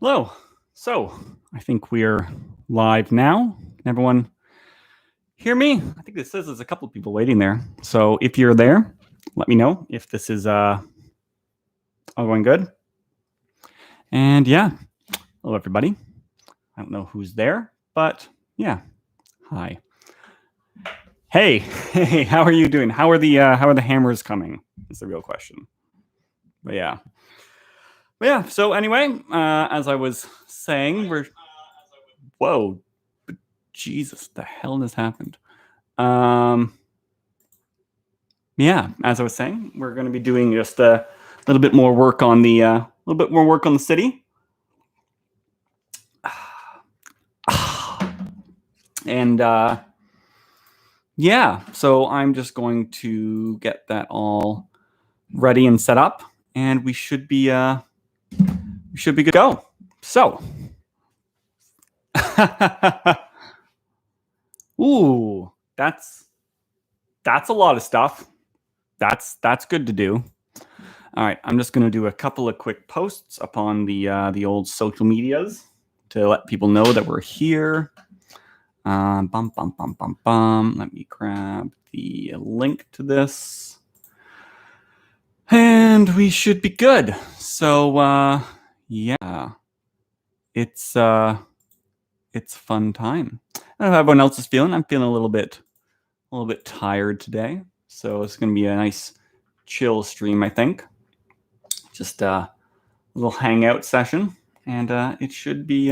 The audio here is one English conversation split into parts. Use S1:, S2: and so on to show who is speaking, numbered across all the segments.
S1: Hello. So I think we're live now. Can everyone hear me? I think this says there's a couple of people waiting there. So if you're there, let me know if this is all going good. And yeah, hello everybody. I don't know who's there, but yeah, hi. Hey, how are you doing? How are the hammers coming? Is the real question. But yeah. So anyway, as I was saying, whoa, Jesus, the hell has happened? Yeah, as I was saying, we're going to be doing just a little bit more work on the city. And yeah, so I'm just going to get that all ready and set up, and we should be good to go. So, ooh, that's a lot of stuff. That's good to do. All right, I'm just going to do a couple of quick posts upon the old social medias to let people know that we're here. Let me grab the link to this, and we should be good. So yeah, it's fun time. I don't know how everyone else is feeling. I'm feeling a little bit tired today, so it's going to be a nice chill stream, I think. Just a little hangout session, and it should be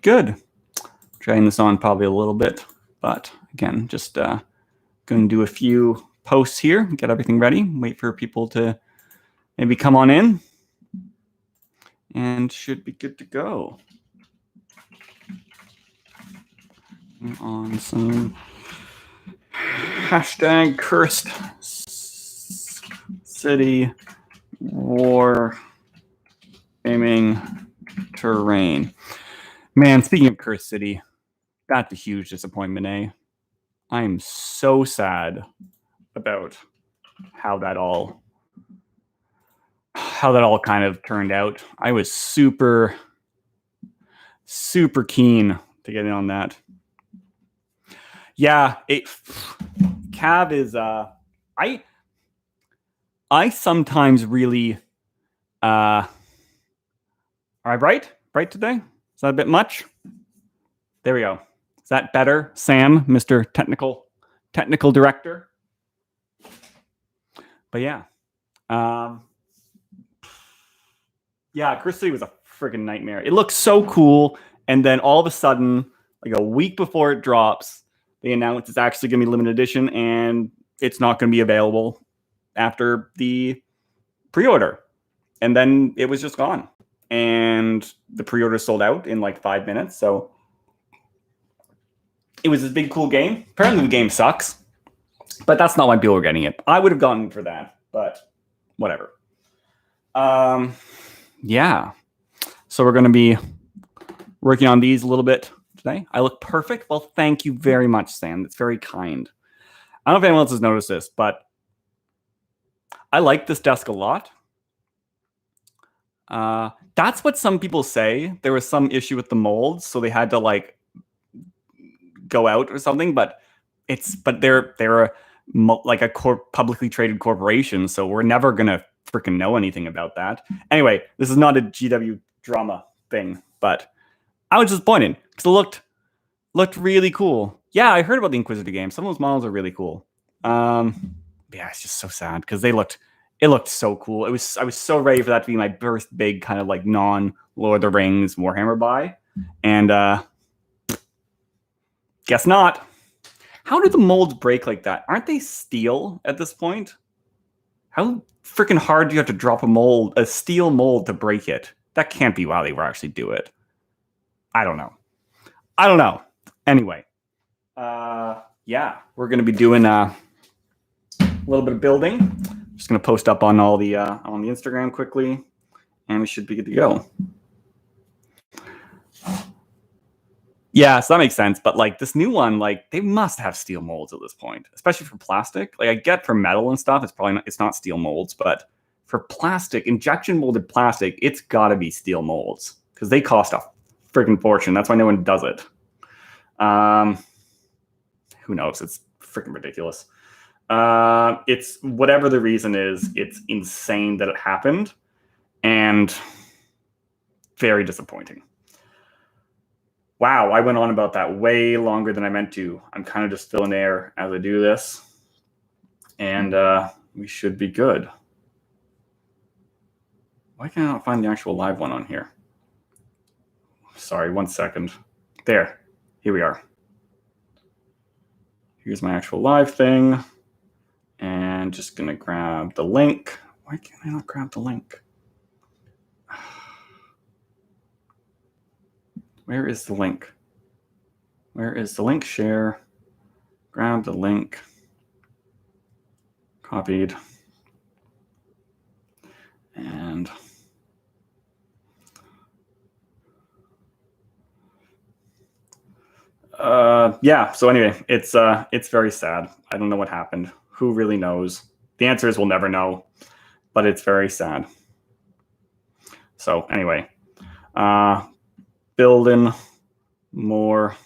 S1: good. Trying this on probably a little bit, but again, just going to do a few posts here, get everything ready, wait for people to maybe come on in, and should be good to go. On some hashtag cursed city war aiming terrain. Man, speaking of cursed city, that's a huge disappointment, eh? I am so sad about how that all kind of turned out. I was super keen to get in on that. Yeah, Cav is I sometimes really are I bright today? Is that a bit much? There we go. Is that better, Sam, Mr. Technical Director? But yeah. Yeah, Cursed City was a friggin' nightmare. It looks so cool, and then all of a sudden, like a week before it drops, they announce it's actually going to be limited edition, and it's not going to be available after the pre-order. And then it was just gone. And the pre-order sold out in like 5 minutes, so it was a big, cool game. Apparently the game sucks, but that's not why people were getting it. I would have gotten it for that, but whatever. Yeah. So we're going to be working on these a little bit today. I look perfect. Well, thank you very much, Sam. That's very kind. I don't know if anyone else has noticed this, but I like this desk a lot. That's what some people say. There was some issue with the molds, so they had to like go out or something. But they're like a publicly traded corporation, so we're never gonna freaking know anything about that. Anyway, this is not a GW drama thing, but I was disappointed because it looked really cool. Yeah, I heard about the Inquisitor game. Some of those models are really cool. Yeah, it's just so sad because it looked so cool. I was so ready for that to be my first big kind of like non-Lord of the Rings Warhammer buy. And guess not. How do the molds break like that? Aren't they steel at this point? How freaking hard do you have to drop a steel mold to break it? That can't be how they will actually do it. I don't know. Anyway, yeah, we're going to be doing a little bit of building. Just going to post up on all the on the Instagram quickly, and we should be good to go. Yeah, so that makes sense. But like this new one, like they must have steel molds at this point, especially for plastic. Like I get for metal and stuff, it's not steel molds, but for plastic, injection molded plastic, it's got to be steel molds because they cost a freaking fortune. That's why no one does it. Who knows? It's freaking ridiculous. It's whatever the reason is, it's insane that it happened and very disappointing. Wow, I went on about that way longer than I meant to. I'm kind of just filling air as I do this. And we should be good. Why can't I not find the actual live one on here? Sorry, 1 second. There, here we are. Here's my actual live thing. And just gonna grab the link. Why can't I not grab the link? Where is the link? Where is the link? Share. Grab the link. Copied. And yeah, so anyway, it's very sad. I don't know what happened. Who really knows? The answer is we'll never know, but it's very sad. So anyway, building more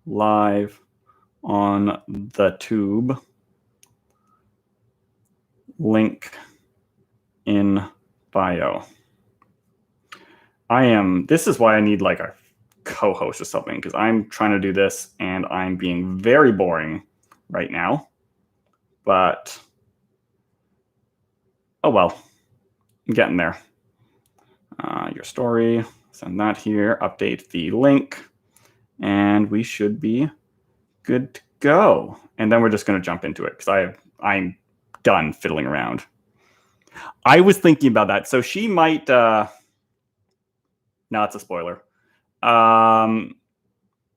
S1: live on the tube. Link in bio. This is why I need like a co-host or something, because I'm trying to do this and I'm being very boring right now. But oh well, I'm getting there. Your story, send that here, update the link, and we should be good to go. And then we're just going to jump into it because I'm done fiddling around. I was thinking about that. So she might, no, it's a spoiler.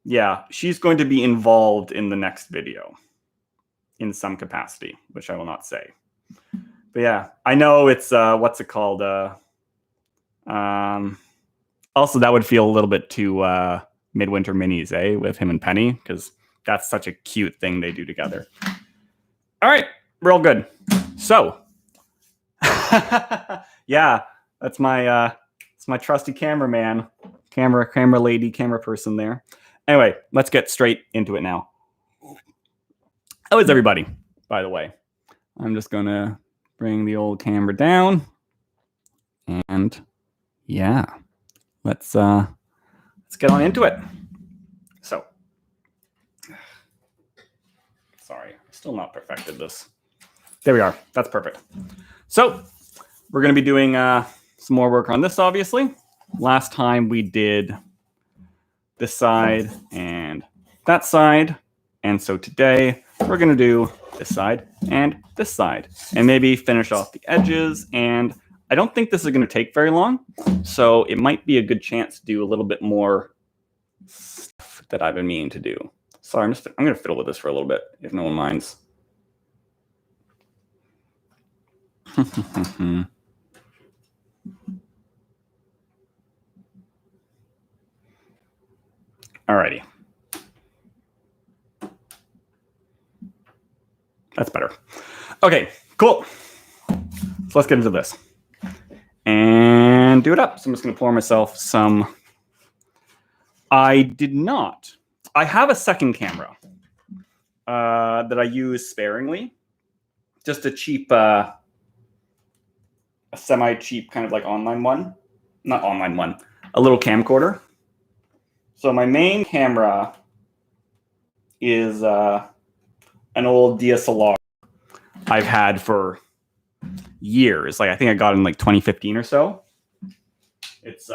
S1: Yeah, she's going to be involved in the next video in some capacity, which I will not say. But yeah, I know it's, what's it called? Also, that would feel a little bit too Midwinter Minis, with him and Penny, because that's such a cute thing they do together. All right, we're all good. So, yeah, that's my trusty cameraman, camera lady, camera person there. Anyway, let's get straight into it now. How is everybody, by the way? I'm just gonna bring the old camera down, and yeah, let's get on into it. So, sorry, still not perfected this. There we are. That's perfect. So we're going to be doing some more work on this, obviously. Last time we did this side and that side. And so today we're going to do this side and this side. And maybe finish off the edges. And I don't think this is going to take very long. So it might be a good chance to do a little bit more stuff that I've been meaning to do. Sorry, I'm going to fiddle with this for a little bit, if no one minds. Alrighty. That's better. Okay, cool. So let's get into this and do it up. So I'm just going to pour myself some. I have a second camera that I use sparingly. Just a cheap, a semi-cheap kind of like online one. Not online one. A little camcorder. So my main camera is an old DSLR I've had for years. Like I think I got it in like 2015 or so. It's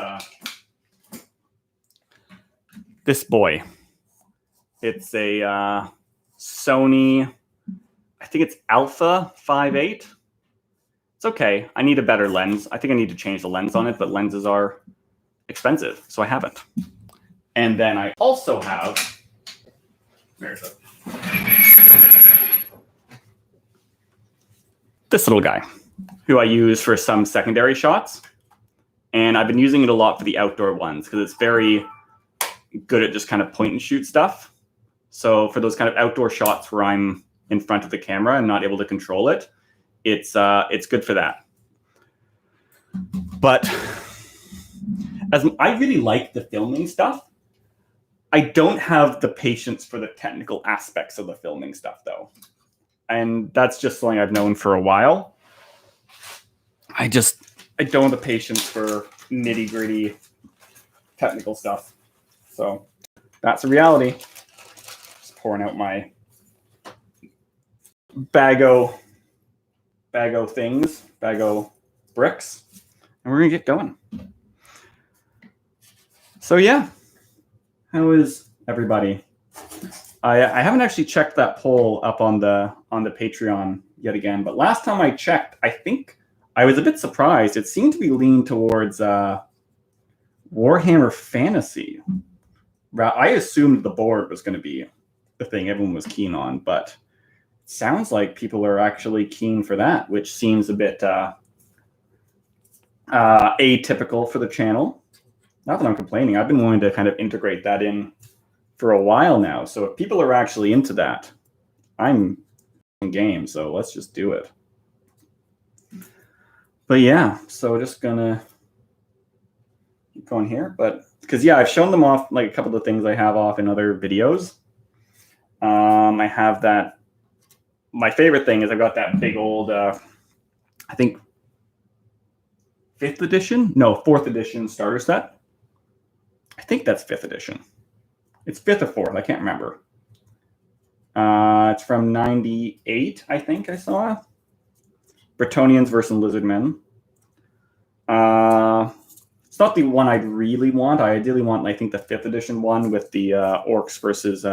S1: this boy. It's a Sony, I think it's Alpha 5.8. It's okay. I need a better lens. I think I need to change the lens on it, but lenses are expensive, so I haven't. And then I also have, there's this little guy who I use for some secondary shots. And I've been using it a lot for the outdoor ones because it's very good at just kind of point and shoot stuff. So for those kind of outdoor shots where I'm in front of the camera and not able to control it, it's good for that. But as I really like the filming stuff, I don't have the patience for the technical aspects of the filming stuff, though. And that's just something I've known for a while. I don't have the patience for nitty-gritty technical stuff. So that's a reality. Just pouring out my bago bricks, and we're gonna get going. So yeah, how is everybody? I haven't actually checked that poll up on the Patreon yet again, but last time I checked, I think I was a bit surprised. It seemed to be leaning towards Warhammer Fantasy. I assumed the board was going to be the thing everyone was keen on, but it sounds like people are actually keen for that, which seems a bit atypical for the channel. Not that I'm complaining. I've been wanting to kind of integrate that in for a while now. So if people are actually into that, I'm in game. So let's just do it. But yeah, so just gonna keep going here. But because yeah, I've shown them off like a couple of things I have off in other videos. I have that. My favorite thing is I've got that big old, I think, 4th edition starter set. I think that's 5th edition. It's 5th or 4th. I can't remember. It's from 98, I think I saw. Bretonnians versus Lizardmen. It's not the one I'd really want. I ideally want, I think, the 5th edition one with the Orcs versus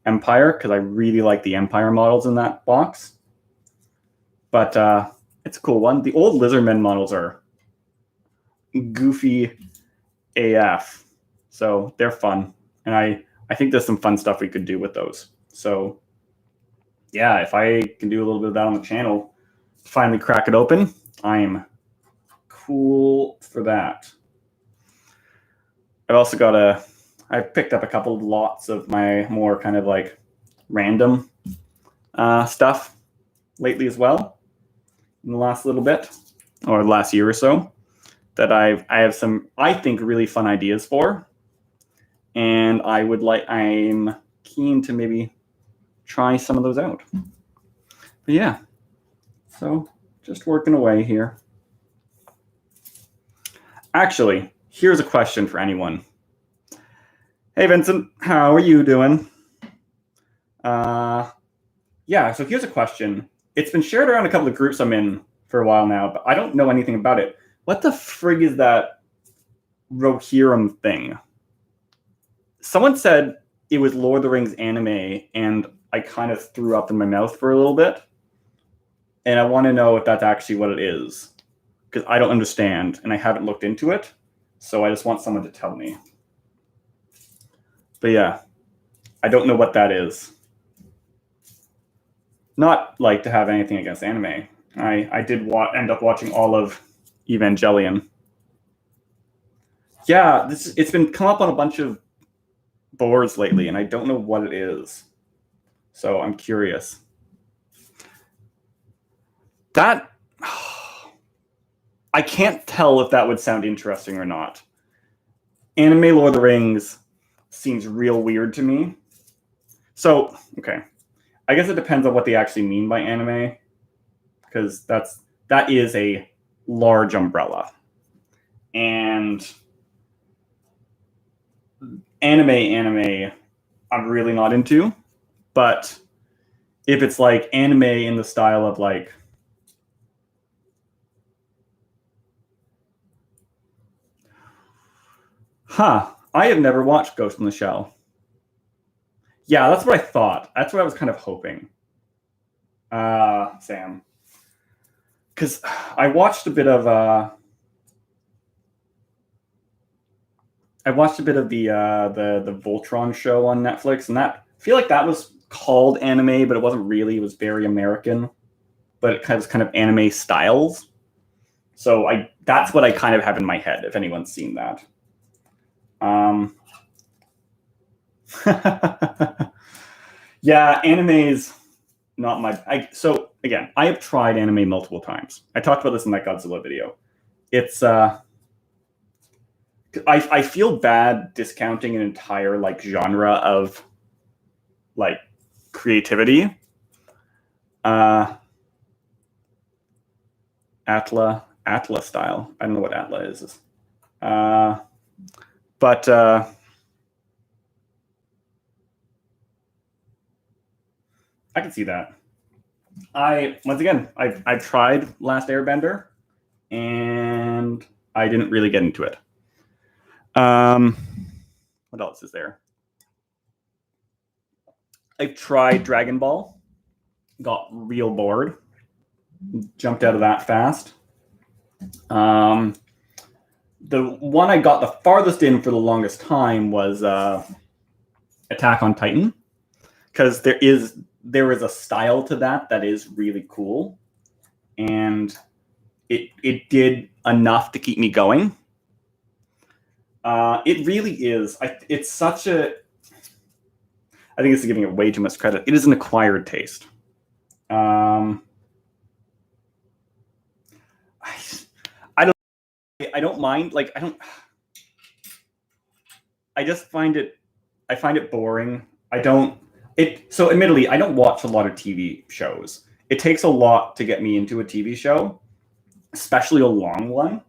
S1: Empire, because I really like the Empire models in that box. But it's a cool one. The old Lizardmen models are goofy AF, so they're fun. And I think there's some fun stuff we could do with those. So yeah, if I can do a little bit of that on the channel, finally crack it open, I'm cool for that. I've also got I've picked up a couple of lots of my more kind of like random stuff lately as well in the last little bit, or the last year or so, that I have some, I think, really fun ideas for. And I'm keen to maybe try some of those out. But yeah, so just working away here. Actually, here's a question for anyone. Hey, Vincent, how are you doing? Yeah, so here's a question. It's been shared around a couple of groups I'm in for a while now, but I don't know anything about it. What the frig is that Rohirrim thing? Someone said it was Lord of the Rings anime, and I kind of threw up in my mouth for a little bit. And I want to know if that's actually what it is, because I don't understand, and I haven't looked into it. So I just want someone to tell me. But yeah, I don't know what that is. Not like to have anything against anime. I did end up watching all of Evangelion. Yeah, it's been come up on a bunch of boards lately, and I don't know what it is. So I'm curious. That I can't tell if that would sound interesting or not. Anime Lord of the Rings seems real weird to me. So, okay. I guess it depends on what they actually mean by anime, because that is a large umbrella. And anime, I'm really not into. But if it's like anime in the style of like, I have never watched Ghost in the Shell. Yeah, that's what I thought. That's what I was kind of hoping. Sam. Because I watched a bit of the Voltron show on Netflix, and I feel like that was called anime, but it wasn't really. It was very American, but it was kind of anime styles. So that's what I kind of have in my head, if anyone's seen that. Yeah, anime's not my. So again, I have tried anime multiple times. I talked about this in that Godzilla video. It's I feel bad discounting an entire like genre of like creativity. Atla style. I don't know what Atla is. But I can see that. I've tried Last Airbender, and I didn't really get into it. What else is there? I've tried Dragon Ball, got real bored, jumped out of that fast. The one I got the farthest in for the longest time was Attack on Titan, because there is a style to that is really cool, and it did enough to keep me going. It really is. It's such a. I think it's giving it way too much credit. It is an acquired taste. I don't mind. Like I just find it. I find it boring. So admittedly, I don't watch a lot of TV shows. It takes a lot to get me into a TV show, especially a long one.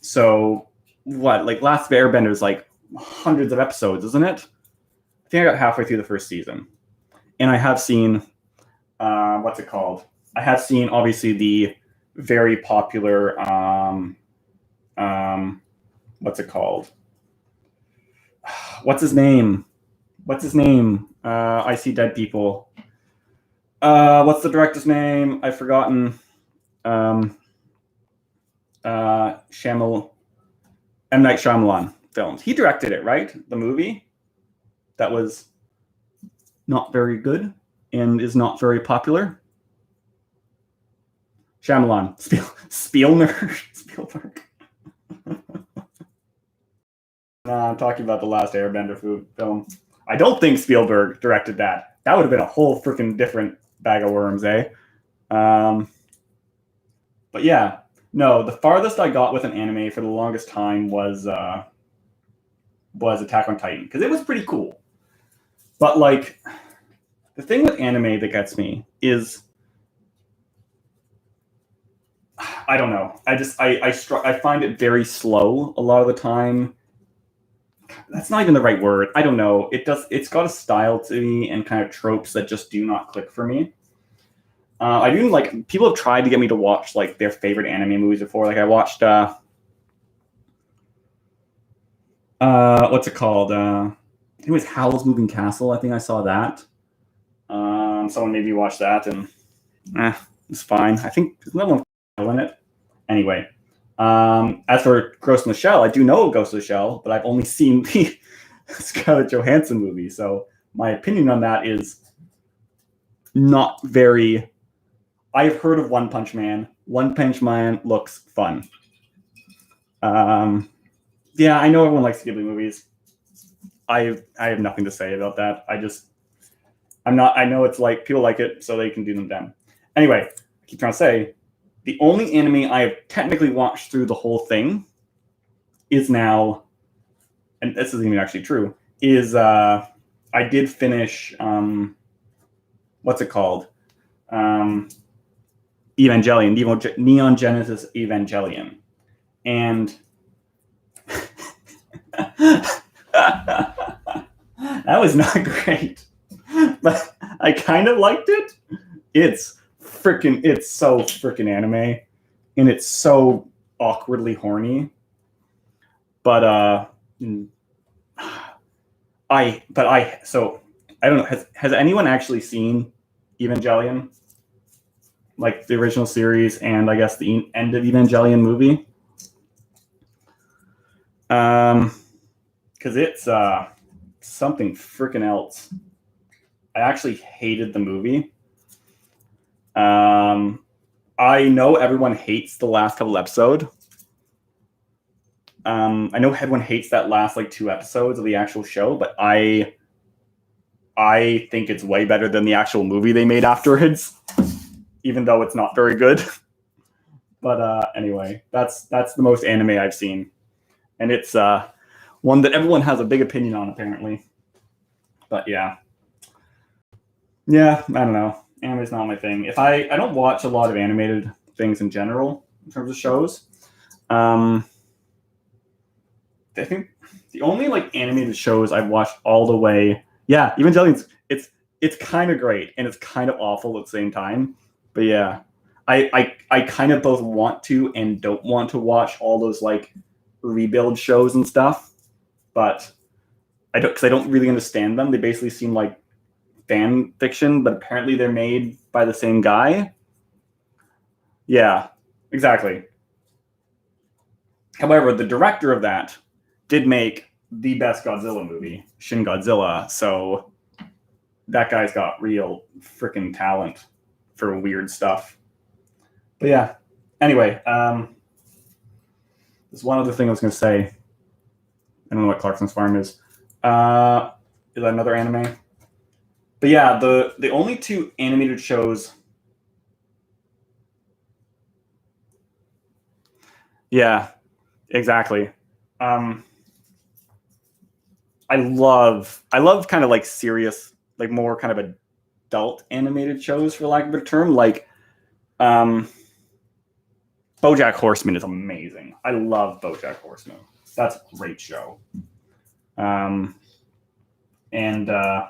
S1: So what? Like Last Airbender is like hundreds of episodes, isn't it? I think I got halfway through the first season, and I have seen what's it called? I have seen obviously the very popular what's it called? What's his name? I See Dead People. What's the director's name? I've forgotten. M. Night Shyamalan films. He directed it, right? The movie that was not very good and is not very popular. Shyamalan. Spielberg. I'm talking about the Last Airbender film. I don't think Spielberg directed that. That would have been a whole freaking different bag of worms, eh? But yeah, no. The farthest I got with an anime for the longest time was Attack on Titan, because it was pretty cool. But like, the thing with anime that gets me is, I don't know. I find it very slow a lot of the time. That's not even the right word. I don't know. It's got a style to me and kind of tropes that just do not click for me. I do like, people have tried to get me to watch like their favorite anime movies before. Like I watched what's it called? It was Howl's Moving Castle. I think I saw that. Someone made me watch that, and it's fine. I think there's no one in it. Anyway. As for Ghost in the Shell, I do know Ghost in the Shell, but I've only seen the Scarlett Johansson movie, so my opinion on that is not very. I've heard of One Punch Man. One Punch Man looks fun. Yeah, I know everyone likes Ghibli movies. I have nothing to say about that. I'm not. I know it's like people like it, so they can do them down. Anyway, I keep trying to say, the only anime I have technically watched through the whole thing is now, and this isn't even actually true, is I did finish, what's it called? Evangelion, Neon Genesis Evangelion. And that was not great, but I kind of liked it. It's so freaking anime, and it's so awkwardly horny. But I don't know. Has anyone actually seen Evangelion? Like the original series, and I guess the end of Evangelion movie? Because it's something freaking else. I actually hated the movie. I know everyone hates the last couple episodes. I know everyone hates that last like 2 episodes of the actual show, but I I think it's way better than the actual movie they made afterwards, even though it's not very good. But anyway, that's the most anime I've seen, and it's one that everyone has a big opinion on apparently. But yeah, I don't know. Anime's not my thing. If I don't watch a lot of animated things in general in terms of shows. I think the only like animated shows I've watched all the way, Evangelion's it's kind of great and it's kind of awful at the same time. But yeah, I kind of both want to and don't want to watch all those like rebuild shows and stuff, but I don't, because I don't really understand them. They basically seem like fan fiction, but apparently they're made by the same guy. Yeah, exactly. However, the director of that did make the best Godzilla movie, Shin Godzilla. So that guy's got real freaking talent for weird stuff. But yeah, anyway, there's one other thing I was going to say. I don't know what Clarkson's Farm is. Is that another anime? But yeah, the only two animated shows. Yeah, exactly. I love kind of like serious, like more kind of adult animated shows, for lack of a better term. Like BoJack Horseman is amazing. I love BoJack Horseman. That's a great show. And I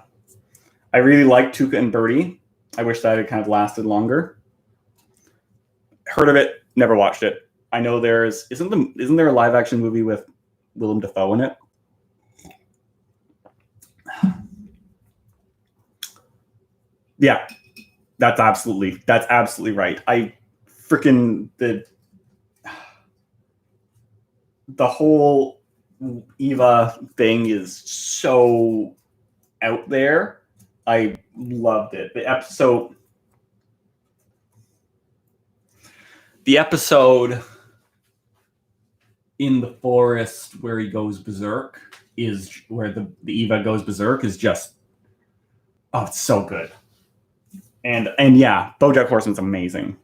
S1: really like Tuca and Birdie. I wish that had kind of lasted longer. Heard of it, never watched it. I know isn't there a live action movie with Willem Dafoe in it? Yeah, that's absolutely right. I freaking the whole Eva thing is so out there. I loved it. The episode in the forest where he goes berserk is where the Eva goes berserk is just, oh, it's so good. And yeah, BoJack Horseman's amazing.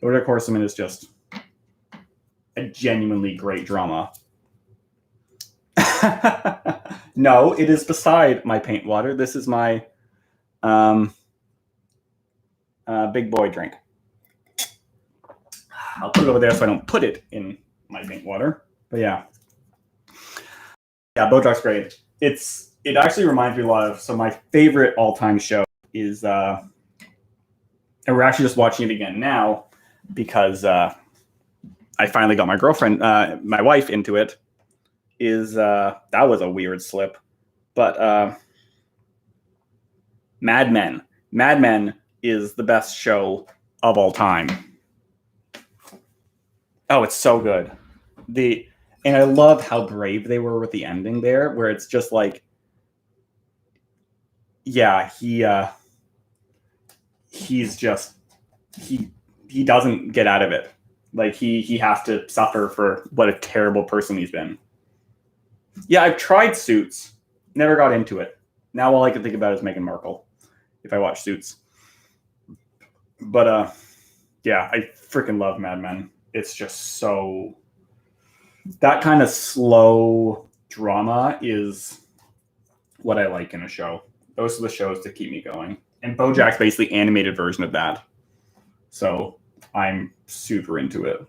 S1: BoJack Horseman is just a genuinely great drama. No, it is beside my paint water. This is my big boy drink. I'll put it over there so I don't put it in my paint water. But yeah, BoJack's great. It actually reminds me a lot of, so my favorite all-time show is, and we're actually just watching it again now because I finally got my girlfriend, my wife, into it. That was a weird slip, but Mad Men. Mad Men is the best show of all time. Oh, it's so good. And I love how brave they were with the ending there, where it's just like, yeah, he's just he doesn't get out of it. Like he has to suffer for what a terrible person he's been. Yeah, I've tried Suits, never got into it. Now all I can think about is Meghan Markle if I watch Suits. But yeah, I freaking love Mad Men. It's just so, that kind of slow drama is what I like in a show. Those are the shows that keep me going. And BoJack's basically animated version of that. So I'm super into it.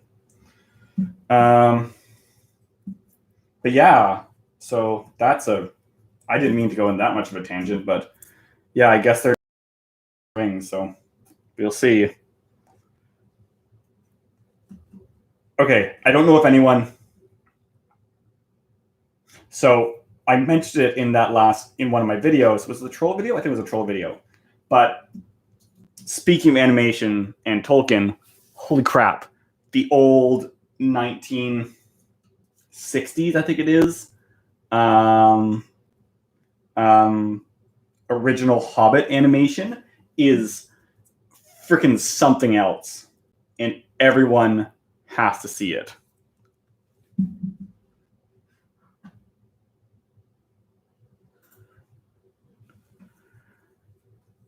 S1: But yeah, so I didn't mean to go in that much of a tangent, but yeah, I guess they're things, so we'll see. Okay, I don't know if anyone. So I mentioned it in one of my videos. Was it the troll video? I think it was a troll video. But speaking of animation and Tolkien, holy crap, the old 1960s, I think it is, original Hobbit animation is freaking something else, and everyone has to see it.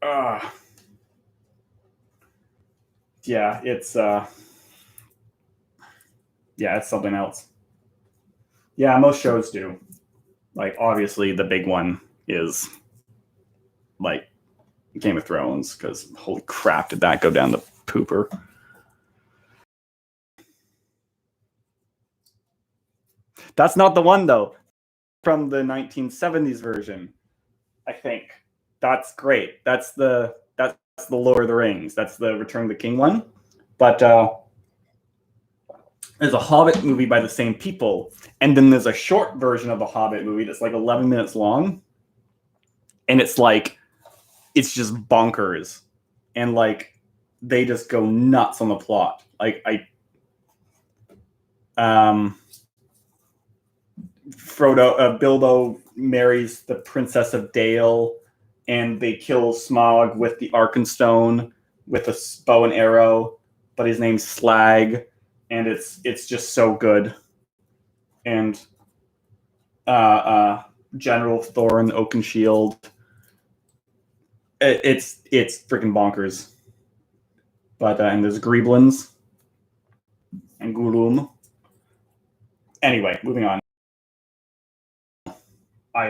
S1: Yeah, it's something else. Yeah, most shows do. Like, obviously, the big one is like Game of Thrones, because holy crap, did that go down the pooper? That's not the one though. From the 1970s version, I think. That's great. That's the Lord of the Rings. That's the Return of the King one. But there's a Hobbit movie by the same people, and then there's a short version of the Hobbit movie that's like 11 minutes long, and it's just bonkers, and like they just go nuts on the plot. Like Bilbo marries the Princess of Dale, and they kill Smaug with the Arkenstone with a bow and arrow, but his name's Slag, and it's just so good. And General Thorin Oakenshield, it's freaking bonkers. But and there's Greeblins and Gulum. Anyway, moving on. I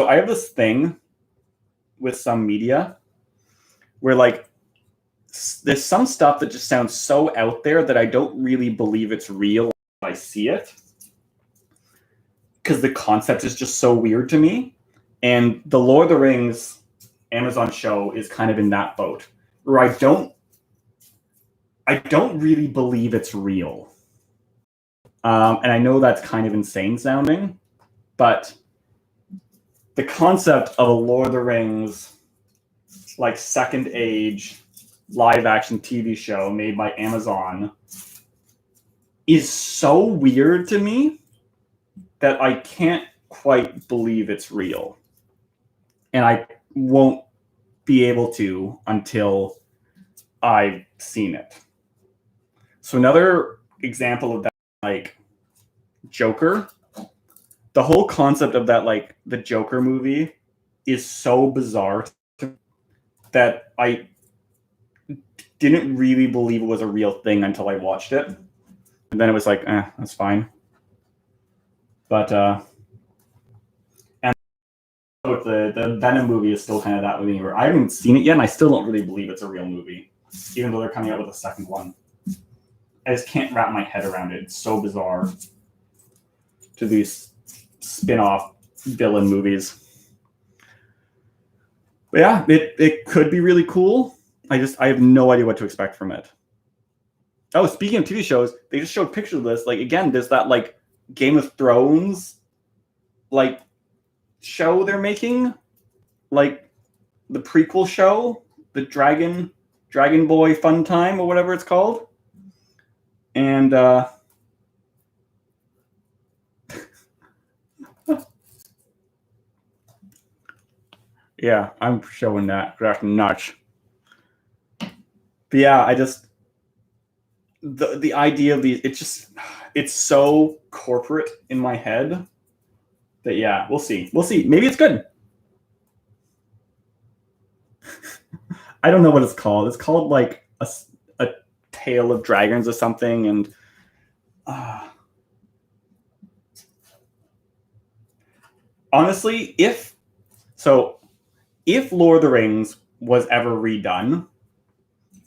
S1: have this thing with some media where like there's some stuff that just sounds so out there that I don't really believe it's real if I see it, because the concept is just so weird to me. And the Lord of the Rings Amazon show is kind of in that boat where I don't really believe it's real. And I know that's kind of insane sounding, but the concept of a Lord of the Rings like second age live action TV show made by Amazon is so weird to me that I can't quite believe it's real. And I won't be able to until I've seen it. So another example of that, like Joker, the whole concept of that, like the Joker movie is so bizarre that I didn't really believe it was a real thing until I watched it. And then it was like, that's fine. But and with the Venom movie is still kind of that with me, where I haven't seen it yet, and I still don't really believe it's a real movie, even though they're coming out with a second one. I just can't wrap my head around it. It's so bizarre to these spin-off villain movies. But yeah, it could be really cool. I have no idea what to expect from it. Oh, speaking of TV shows, they just showed pictures of this. Like, again, there's that like Game of Thrones like show they're making, like the prequel show, the Dragon Boy Fun Time or whatever it's called. And yeah, I'm showing that. That's nuts. But yeah, I just the idea of these, it's so corporate in my head that yeah, we'll see. Maybe it's good. I don't know what it's called. It's called like a Tale of Dragons or something, and honestly, if Lord of the Rings was ever redone,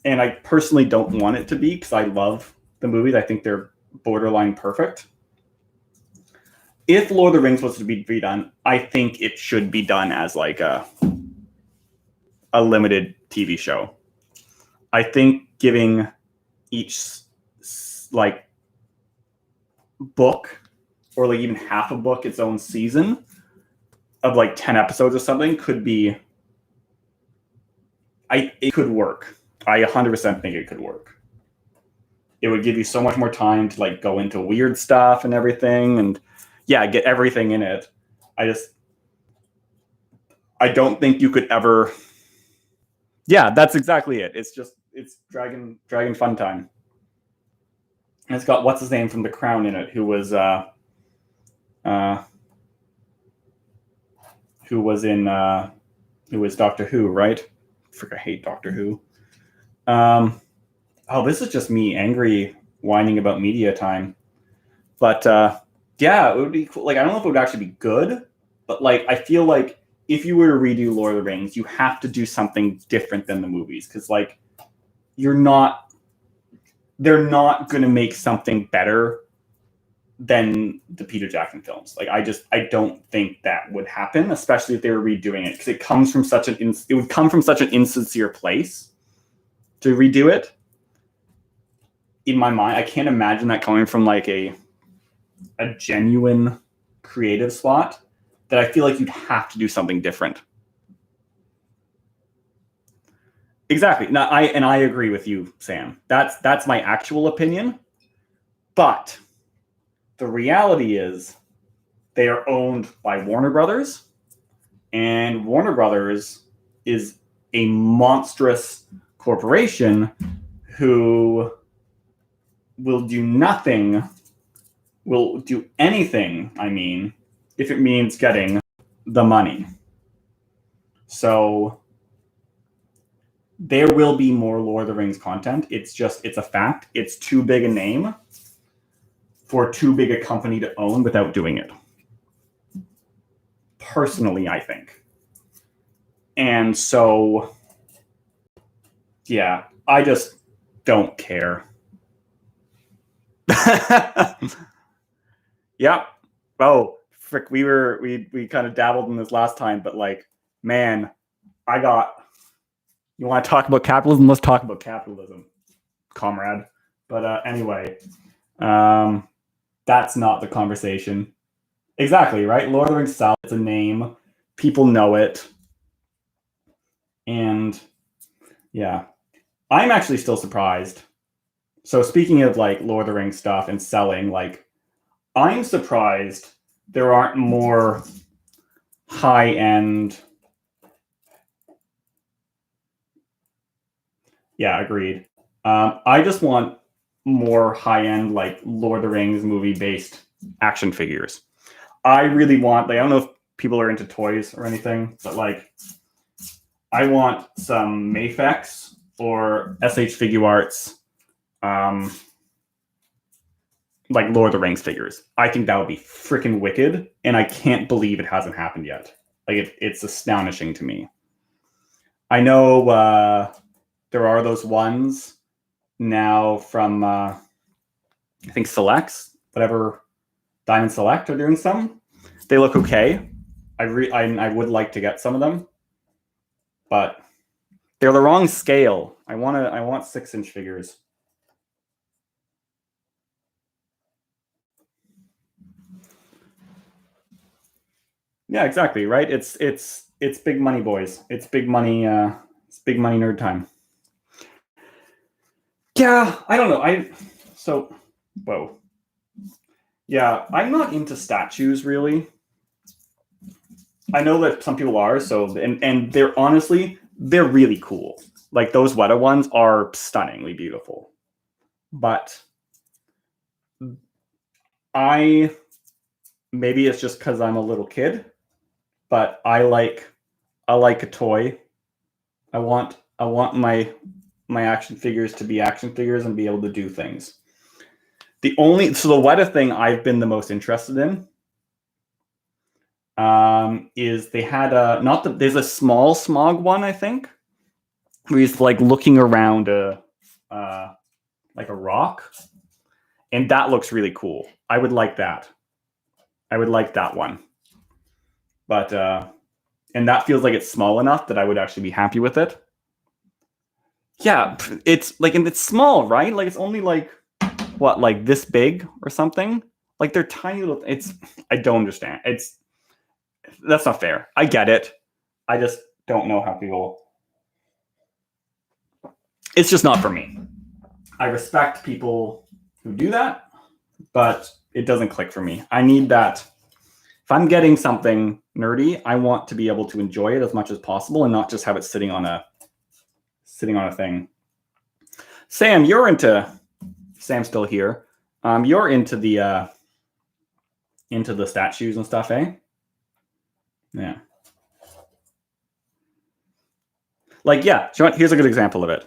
S1: and I personally don't want it to be because I love the movies, I think they're borderline perfect. If Lord of the Rings was to be redone, I think it should be done as like a limited TV show. I think giving each like book or like even half a book its own season of like 10 episodes or something could be it could work. I 100% think it could work. It would give you so much more time to like go into weird stuff and everything, and yeah, get everything in it. I don't think you could ever. Yeah, that's exactly it. It's Dragon Fun Time. And it's got what's his name from The Crown in it, who was in It was Doctor Who, right? Frick, I hate Doctor Who. This is just me angry whining about media time. But yeah, it would be cool. Like, I don't know if it would actually be good, but like, I feel like if you were to redo Lord of the Rings, you have to do something different than the movies, because like they're not going to make something better than the Peter Jackson films. Like, I don't think that would happen, especially if they were redoing it, because it would come from such an insincere place to redo it. In my mind, I can't imagine that coming from like a genuine creative spot, that I feel like you'd have to do something different. Exactly. Now, I agree with you, Sam. That's my actual opinion. But the reality is they are owned by Warner Brothers, and Warner Brothers is a monstrous corporation who will do anything, I mean, if it means getting the money. So there will be more Lord of the Rings content. It's a fact. It's too big a name for too big a company to own without doing it. Personally, I think. And so, yeah, I just don't care. Yeah. Oh, frick, we kind of dabbled in this last time, but like, man, you want to talk about capitalism? Let's talk about capitalism, comrade. But anyway, that's not the conversation. Exactly, right? Lord of the Rings South, it's a name. People know it. And yeah, I'm actually still surprised. So speaking of like Lord of the Rings stuff and selling, like, I'm surprised there aren't more high-end. Yeah, agreed. I just want more high-end, like Lord of the Rings movie-based action figures. I really want, like, I don't know if people are into toys or anything, but like, I want some Mafex or SH Figuarts, like Lord of the Rings figures. I think that would be freaking wicked, and I can't believe it hasn't happened yet. Like, it's astonishing to me. I know there are those ones now from I think Selects, whatever, Diamond Select are doing some. They look okay. I would like to get some of them, but they're the wrong scale. I want 6-inch figures. Yeah, exactly. Right. It's big money, boys. It's big money. It's big money nerd time. Yeah, I don't know. Whoa. Yeah, I'm not into statues really. I know that some people are, and they're honestly, they're really cool. Like, those Weta ones are stunningly beautiful. But maybe it's just because I'm a little kid, but I like a toy. I want my action figures to be action figures and be able to do things. The Weta thing I've been the most interested in is they had there's a small Smog one, I think, where he's like looking around like a rock, and that looks really cool. I would like that. I would like that one. But and that feels like it's small enough that I would actually be happy with it. Yeah, it's like, and it's small, right? Like, it's only like, what, like this big or something? Like, they're tiny little. I don't understand. That's not fair. I get it. I just don't know how people. It's just not for me. I respect people who do that, but it doesn't click for me. I need that. If I'm getting something nerdy, I want to be able to enjoy it as much as possible and not just have it sitting on a thing. Sam, Sam's still here. You're into the statues and stuff, eh? Yeah. Like, yeah, here's a good example of it.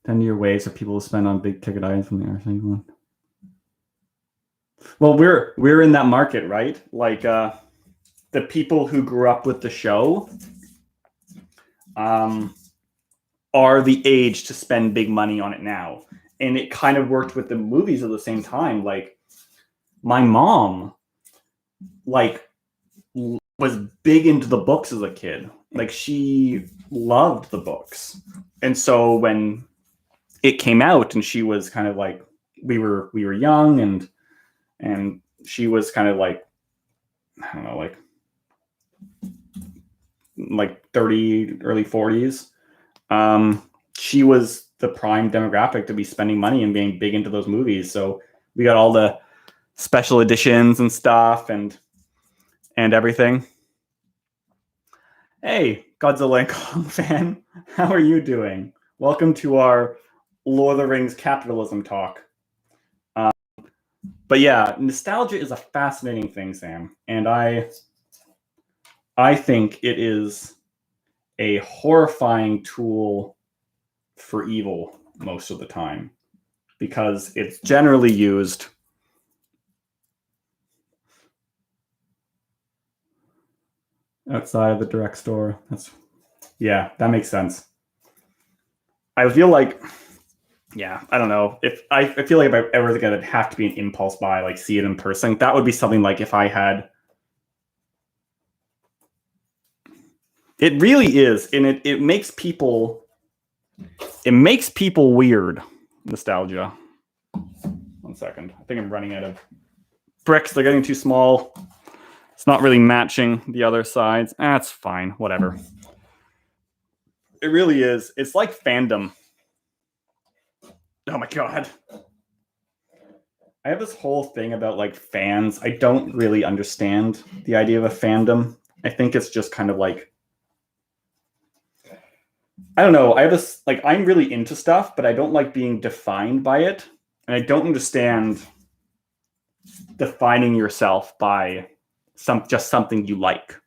S1: 10-year waves of people who spend on big ticket items from the RC1. Well, we're in that market, right? Like the people who grew up with the show are the age to spend big money on it now. And it kind of worked with the movies at the same time. Like my mom, like, was big into the books as a kid. Like she loved the books. And so when it came out and she was kind of like, we were young and she was kind of like, I don't know, like 30, early 40s. She was the prime demographic to be spending money and being big into those movies. So we got all the special editions and stuff and everything. Hey, Godzilla and Kong fan, how are you doing? Welcome to our Lord of the Rings capitalism talk. But yeah, nostalgia is a fascinating thing, Sam, and I think it is a horrifying tool for evil most of the time because it's generally used outside of the direct store. Yeah, that makes sense. I feel like, yeah, I don't know. I feel like if I ever going to have to be an impulse buy, like see it in person, that would be something like if I had. It really is, and it makes people. It makes people weird. Nostalgia. 1 second. I think I'm running out of bricks. They're getting too small. It's not really matching the other sides. That's fine. Whatever. It really is. It's like fandom. Oh my god. I have this whole thing about like fans. I don't really understand the idea of a fandom. I think it's just kind of like, I don't know. I have this, like, I'm really into stuff, but I don't like being defined by it. And I don't understand defining yourself by just something you like.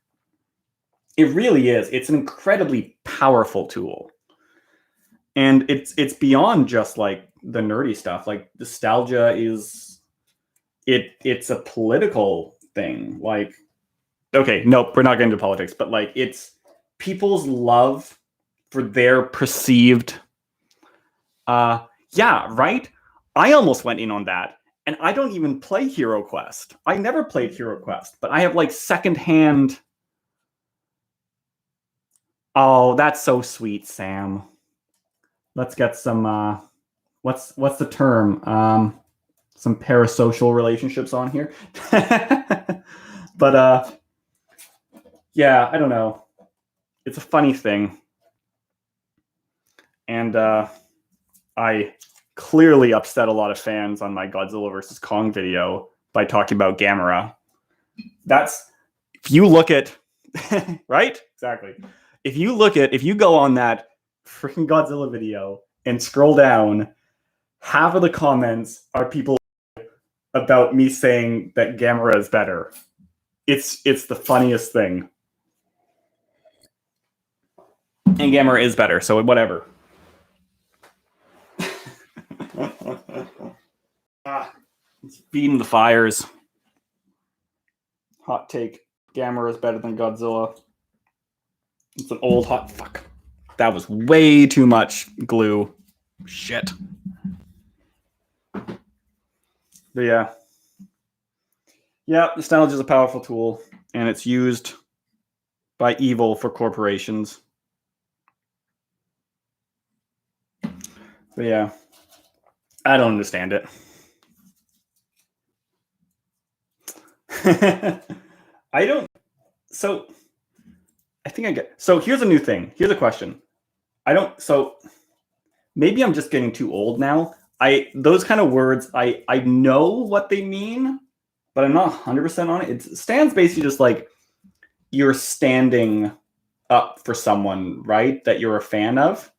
S1: It really is. It's an incredibly powerful tool. And it's beyond just like the nerdy stuff. Like nostalgia is it's a political thing. Like, okay, nope, we're not getting into politics, but like it's people's love for their perceived yeah, right? I almost went in on that. And I don't even play Hero Quest. I never played Hero Quest, but I have like secondhand. Oh, that's so sweet, Sam. Let's get some what's the term? Some parasocial relationships on here. But yeah, I don't know. It's a funny thing. And I clearly upset a lot of fans on my Godzilla versus Kong video by talking about Gamera. That's, if you look at, right? Exactly. If you go on that freaking Godzilla video and scroll down, half of the comments are people about me saying that Gamera is better. It's the funniest thing. And Gamera is better, so whatever. It's feeding the fires. Hot take. Gamera is better than Godzilla. It's an old hot fuck. That was way too much glue. Shit. But yeah. Yeah, nostalgia is a powerful tool, and it's used by evil for corporations. But yeah. I don't understand it. I don't. So I think I get. So here's a new thing. Here's a question. I don't. So maybe I'm just getting too old now. Those kind of words, I know what they mean, but I'm not 100% on it. It stands basically just like you're standing up for someone, right? That you're a fan of.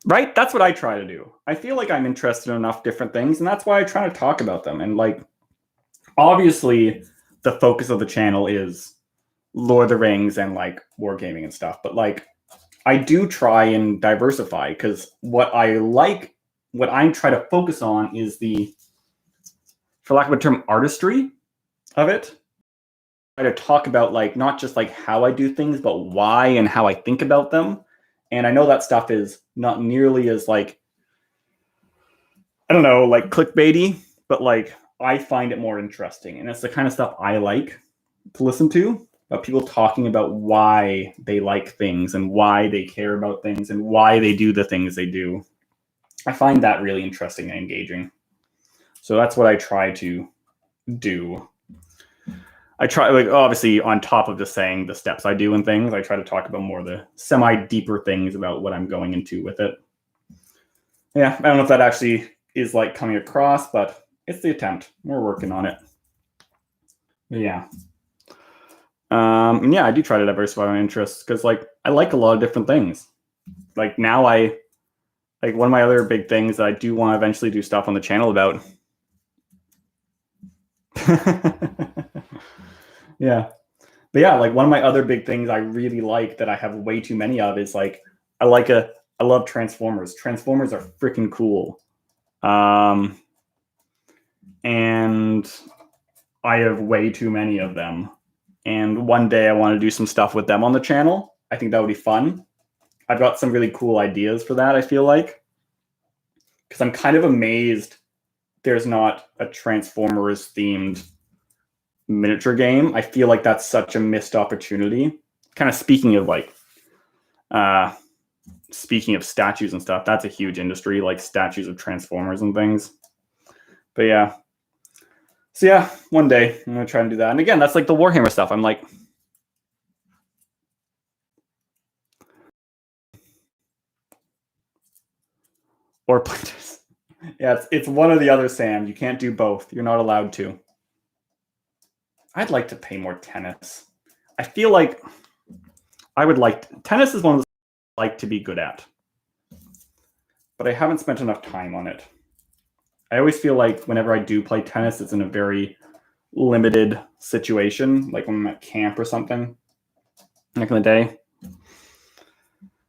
S1: Right? That's what I try to do. I feel like I'm interested in enough different things, and that's why I try to talk about them. And like, obviously, the focus of the channel is Lord of the Rings and like wargaming and stuff. But like, I do try and diversify because what I'm trying to focus on is the, for lack of a term, artistry of it. I try to talk about like not just like how I do things, but why and how I think about them. And I know that stuff is not nearly as like, I don't know, like clickbaity, but like I find it more interesting. And it's the kind of stuff I like to listen to, about people talking about why they like things and why they care about things and why they do the things they do. I find that really interesting and engaging. So that's what I try to do. I try, like, obviously on top of just saying the steps I do and things, I try to talk about more of the semi-deeper things about what I'm going into with it. Yeah, I don't know if that actually is like coming across, but it's the attempt. We're working on it. But yeah. And yeah, I do try to diversify my interests because like I like a lot of different things. Like now like one of my other big things that I do want to eventually do stuff on the channel about. Yeah. But yeah, like one of my other big things I really like that I have way too many of is like I love Transformers. Transformers are freaking cool. And I have way too many of them. And one day I want to do some stuff with them on the channel. I think that would be fun. I've got some really cool ideas for that, I feel like. Because I'm kind of amazed there's not a Transformers themed miniature game. I feel like that's such a missed opportunity. Kind of speaking of like, speaking of statues and stuff, that's a huge industry, like statues of Transformers and things. But yeah. So yeah, one day I'm going to try and do that. And again, that's like the Warhammer stuff. I'm like, or planters. Yeah, it's one or the other, Sam. You can't do both. You're not allowed to. I'd like to play more tennis. I feel like I would like tennis is one of the things I like to be good at, but I haven't spent enough time on it. I always feel like whenever I do play tennis, it's in a very limited situation, like when I'm at camp or something back in the day.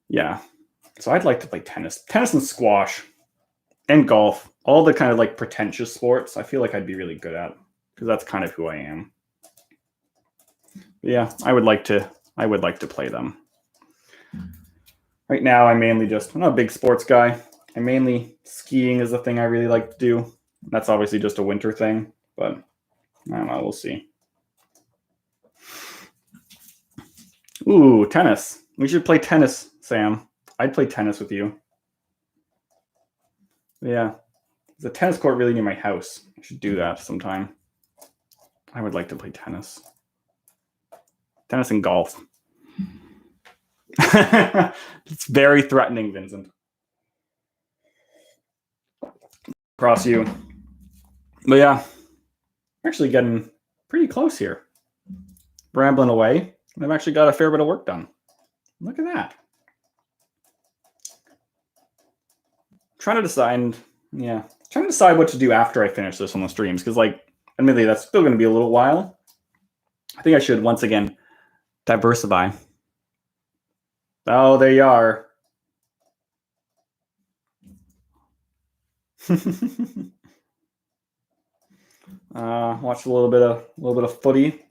S1: Yeah. So I'd like to play tennis and squash and golf, all the kind of like pretentious sports. I feel like I'd be really good at because that's kind of who I am. But yeah, I would like to play them. Right now, I'm not a big sports guy. I'm mainly skiing is the thing I really like to do. That's obviously just a winter thing, but I don't know. We'll see. Ooh, tennis. We should play tennis, Sam. I'd play tennis with you. Yeah. There's a tennis court really near my house. I should do that sometime. I would like to play tennis. Tennis and golf. It's very threatening, Vincent. Across you. But yeah, we're actually getting pretty close here. Rambling away. I've actually got a fair bit of work done. Look at that. Trying to decide what to do after I finish this on the streams, because like admittedly that's still going to be a little while. I think I should once again diversify. Oh, there you are. Watch a little bit of footy.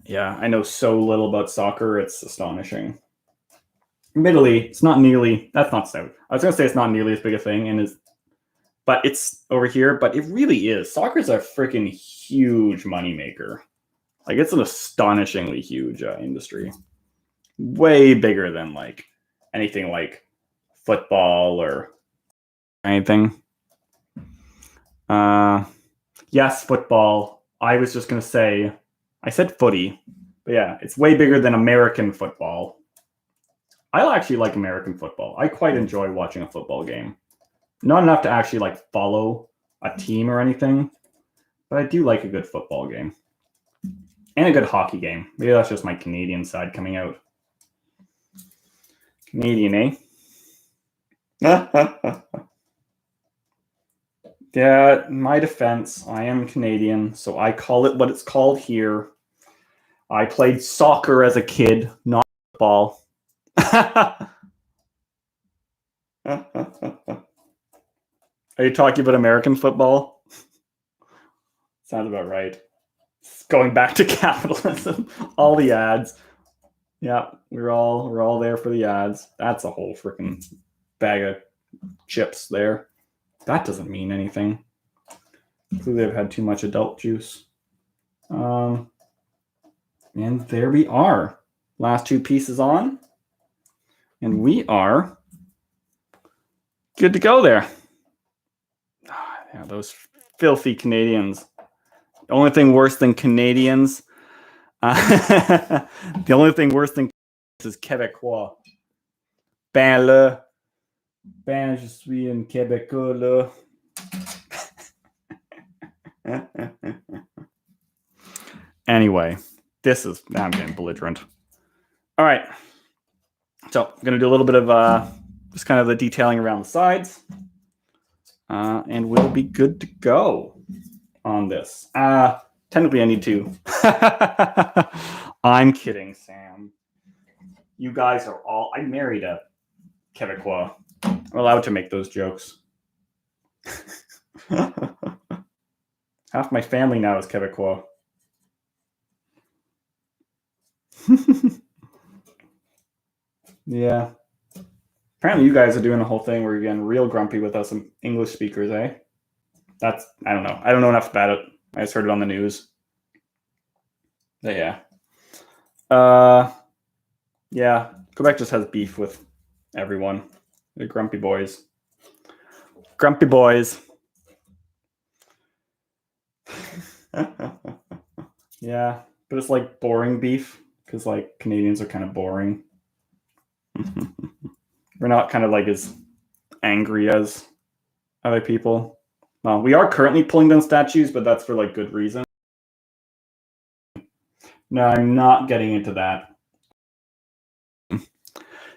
S1: Yeah, I know so little about soccer. It's astonishing. Admittedly, it's not nearly. That's not so. I was gonna say it's not nearly as big a thing, but it's over here. But it really is. Soccer's a freaking huge moneymaker. Like it's an astonishingly huge industry. Way bigger than like anything like football or anything. Yes, football. I was just gonna say, I said footy, but yeah, it's way bigger than American football. I actually like American football. I quite enjoy watching a football game. Not enough to actually like follow a team or anything, but I do like a good football game. And a good hockey game. Maybe that's just my Canadian side coming out. Canadian, eh? Yeah, in my defense, I am Canadian, so I call it what it's called here. I played soccer as a kid, not football. Are you talking about American football? Sounds about right. Going back to capitalism, all the ads. Yeah, we're all there for the ads. That's a whole freaking bag of chips there. That doesn't mean anything. Clearly, I've had too much adult juice. And there we are. Last two pieces on. And we are good to go there. Yeah, those filthy Canadians. The only thing worse than Canadians, the only thing worse than is Québécois. Ben, je suis un Québécois, là. Anyway, I'm getting belligerent. All right. So I'm going to do a little bit of just kind of the detailing around the sides. And we'll be good to go on this. Technically, I need to. I'm kidding, Sam. You guys are all... I married a Québécois. I'm allowed to make those jokes. Half my family now is Québécois. Yeah. Apparently you guys are doing the whole thing where you're getting real grumpy with us English speakers, eh? I don't know. I don't know enough about it. I just heard it on the news. But yeah. Yeah. Quebec just has beef with everyone. The grumpy boys. Grumpy boys. Yeah. But it's like boring beef because like Canadians are kind of boring. We're not kind of like as angry as other people. Well, we are currently pulling down statues, but that's for like good reason. No, I'm not getting into that. I've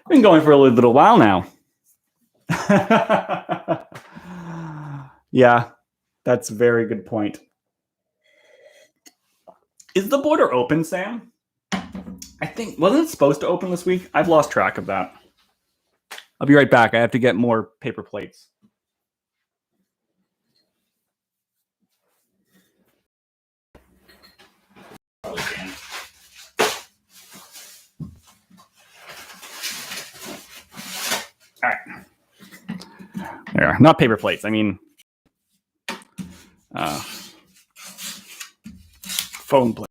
S1: been going for a little while now. Yeah, that's a very good point. Is the border open, Sam? I think, wasn't it supposed to open this week? I've lost track of that. I'll be right back. I have to get more paper plates. All right. There, not paper plates. I mean, phone plates.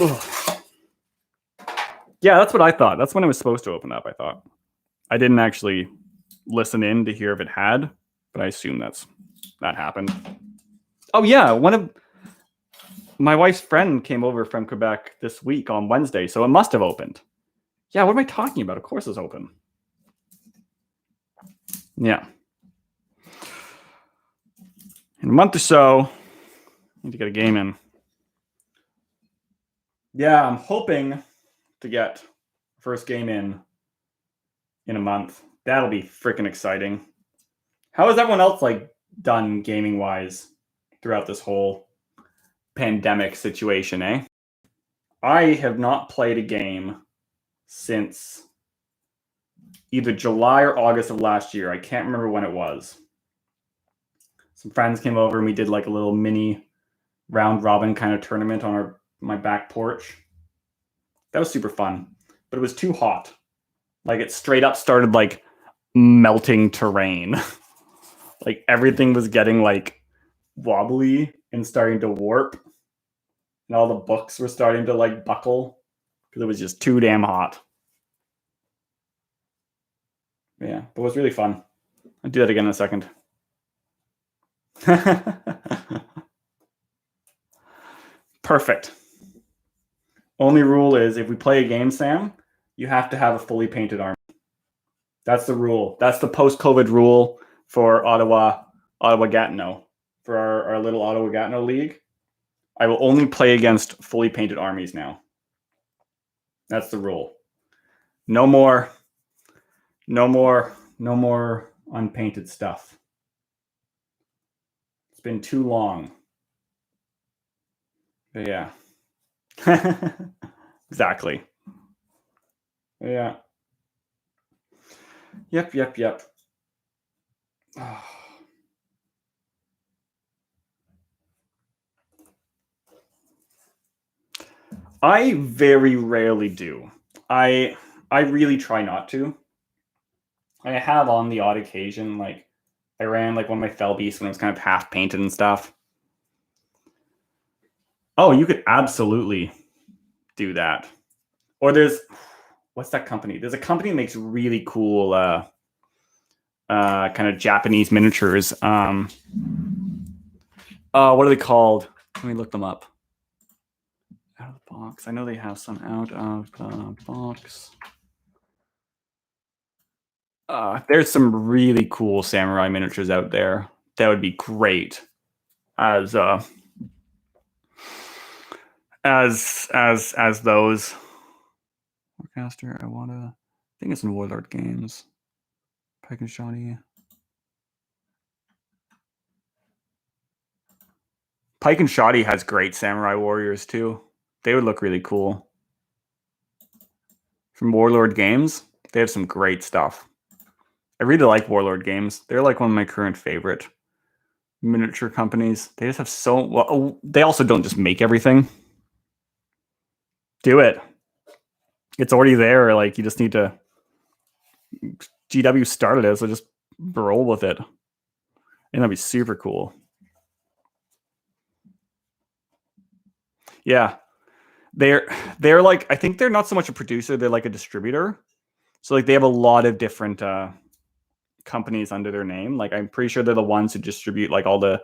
S1: Ugh. Yeah, that's what I thought. That's when it was supposed to open up, I thought. I didn't actually listen in to hear if it had, but I assume that happened. Oh, yeah. One of my wife's friend came over from Quebec this week on Wednesday, so it must have opened. Yeah, what am I talking about? Of course it's open. Yeah. In a month or so, I need to get a game in. Yeah, I'm hoping to get first game in a month. That'll be freaking exciting. How is everyone else like done gaming wise throughout this whole pandemic situation, eh? I have not played a game since either July or August of last year. I can't remember when it was. Some friends came over and we did like a little mini round robin kind of tournament on my back porch. That was super fun, but it was too hot. Like it straight up started like melting terrain. Like everything was getting like wobbly and starting to warp. And all the books were starting to like buckle because it was just too damn hot. Yeah, but it was really fun. I'll do that again in a second. Perfect. Only rule is if we play a game, Sam, you have to have a fully painted army. That's the rule. That's the post-COVID rule for Ottawa Gatineau. For our little Ottawa Gatineau league. I will only play against fully painted armies now. That's the rule. No more unpainted stuff. It's been too long. But yeah. Exactly. Yeah. Yep. I very rarely do. I really try not to. I have on the odd occasion, like I ran like one of my fell beasts when it was kind of half painted and stuff. Oh, you could absolutely do that. Or there's what's that company? There's a company that makes really cool kind of Japanese miniatures. What are they called? Let me look them up. Out of the box. I know they have some out of the box. There's some really cool samurai miniatures out there. That would be great as those. Forecaster, I think it's in Warlord Games. Pike and Shoddy. Pike and Shoddy has great samurai warriors too. They would look really cool. From Warlord Games, they have some great stuff. I really like Warlord Games. They're like one of my current favorite miniature companies. They just have so well. They also don't just make everything. Do it. It's already there. Like you just need to. GW started it, so just roll with it, and that'd be super cool. Yeah, they're like, I think they're not so much a producer; they're like a distributor. So like they have a lot of different companies under their name. Like I'm pretty sure they're the ones who distribute like all the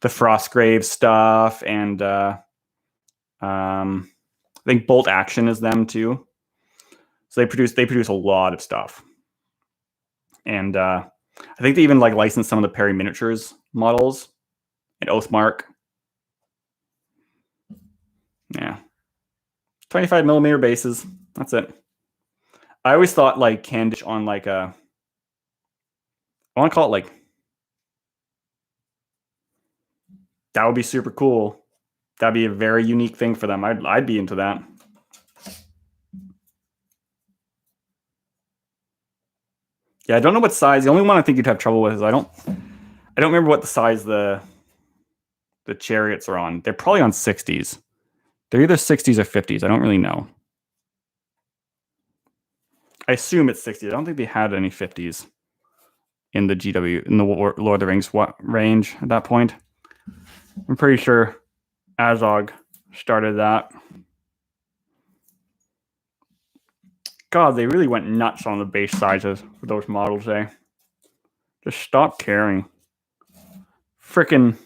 S1: Frostgrave stuff, and I think Bolt Action is them too. So they produce a lot of stuff, and I think they even like license some of the Perry Miniatures models and Oathmark. Yeah, 25mm bases. That's it. I always thought like Candish on like I want to call it like that would be super cool. That'd be a very unique thing for them. I'd be into that. Yeah, I don't know what size. The only one I think you'd have trouble with is I don't remember what the size the chariots are on. They're probably on 60s. They're either 60s or 50s. I don't really know. I assume it's 60s. I don't think they had any 50s in the GW in the Lord of the Rings range at that point. I'm pretty sure Azog started that. God, they really went nuts on the base sizes for those models, eh? Just stop caring. Frickin'.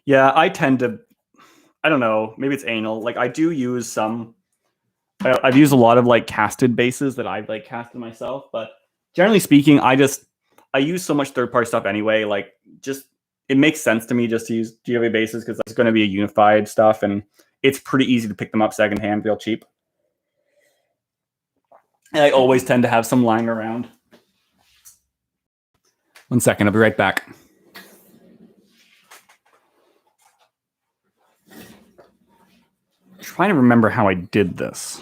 S1: Yeah, I tend to, I don't know, maybe it's anal. Like I do use some, I've used a lot of like casted bases that I've like casted myself, but generally speaking, I use so much third-party stuff anyway. Like just, it makes sense to me just to use GW bases because that's going to be a unified stuff, and it's pretty easy to pick them up secondhand real cheap. And I always tend to have some lying around. 1 second, I'll be right back. I'm trying to remember how I did this.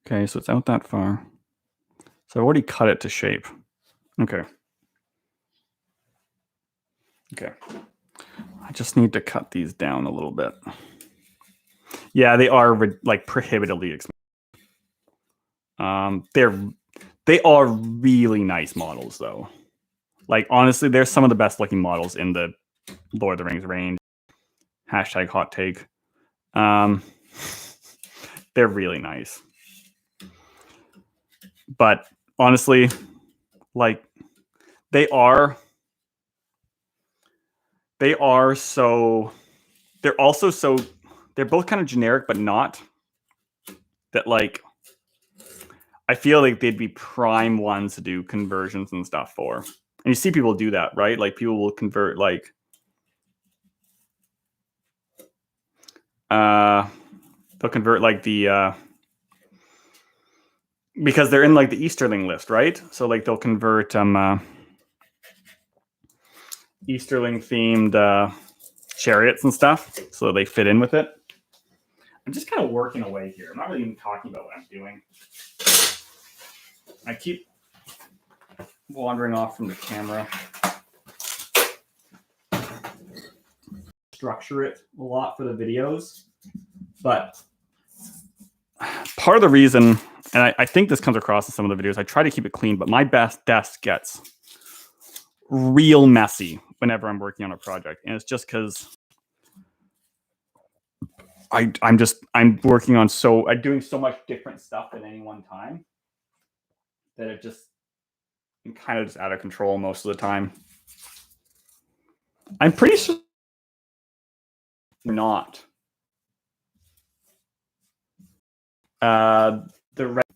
S1: Okay, so it's out that far. So I already cut it to shape. Okay. I just need to cut these down a little bit. Yeah, they are like prohibitively expensive. They are really nice models though. Like honestly, they're some of the best looking models in the Lord of the Rings range. Hashtag hot take. They're really nice. But honestly, like they're also so they're both kind of generic, but not that like I feel like they'd be prime ones to do conversions and stuff for. And you see people do that, right? Like people will convert like they'll convert like the because they're in like the Easterling list, right? So like they'll convert Easterling themed chariots and stuff, so they fit in with it. I'm just kind of working away here. I'm not really even talking about what I'm doing. I keep wandering off from the camera. Structure it a lot for the videos, but part of the reason, and I think this comes across in some of the videos, I try to keep it clean, but my best desk gets real messy whenever I'm working on a project, and it's just because I'm working on I'm doing so much different stuff at any one time that I'm kind of just out of control most of the time. I'm pretty sure not. The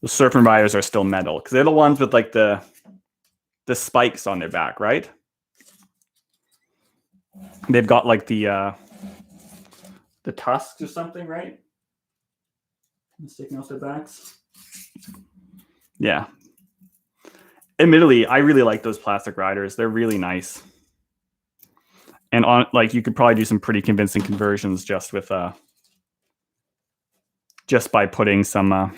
S1: Surfer Riders are still metal because they're the ones with like the spikes on their back, right? They've got like the tusks or something, right? Sticking out their backs. Yeah. Admittedly, I really like those plastic riders. They're really nice. And you could probably do some pretty convincing conversions just with just by putting some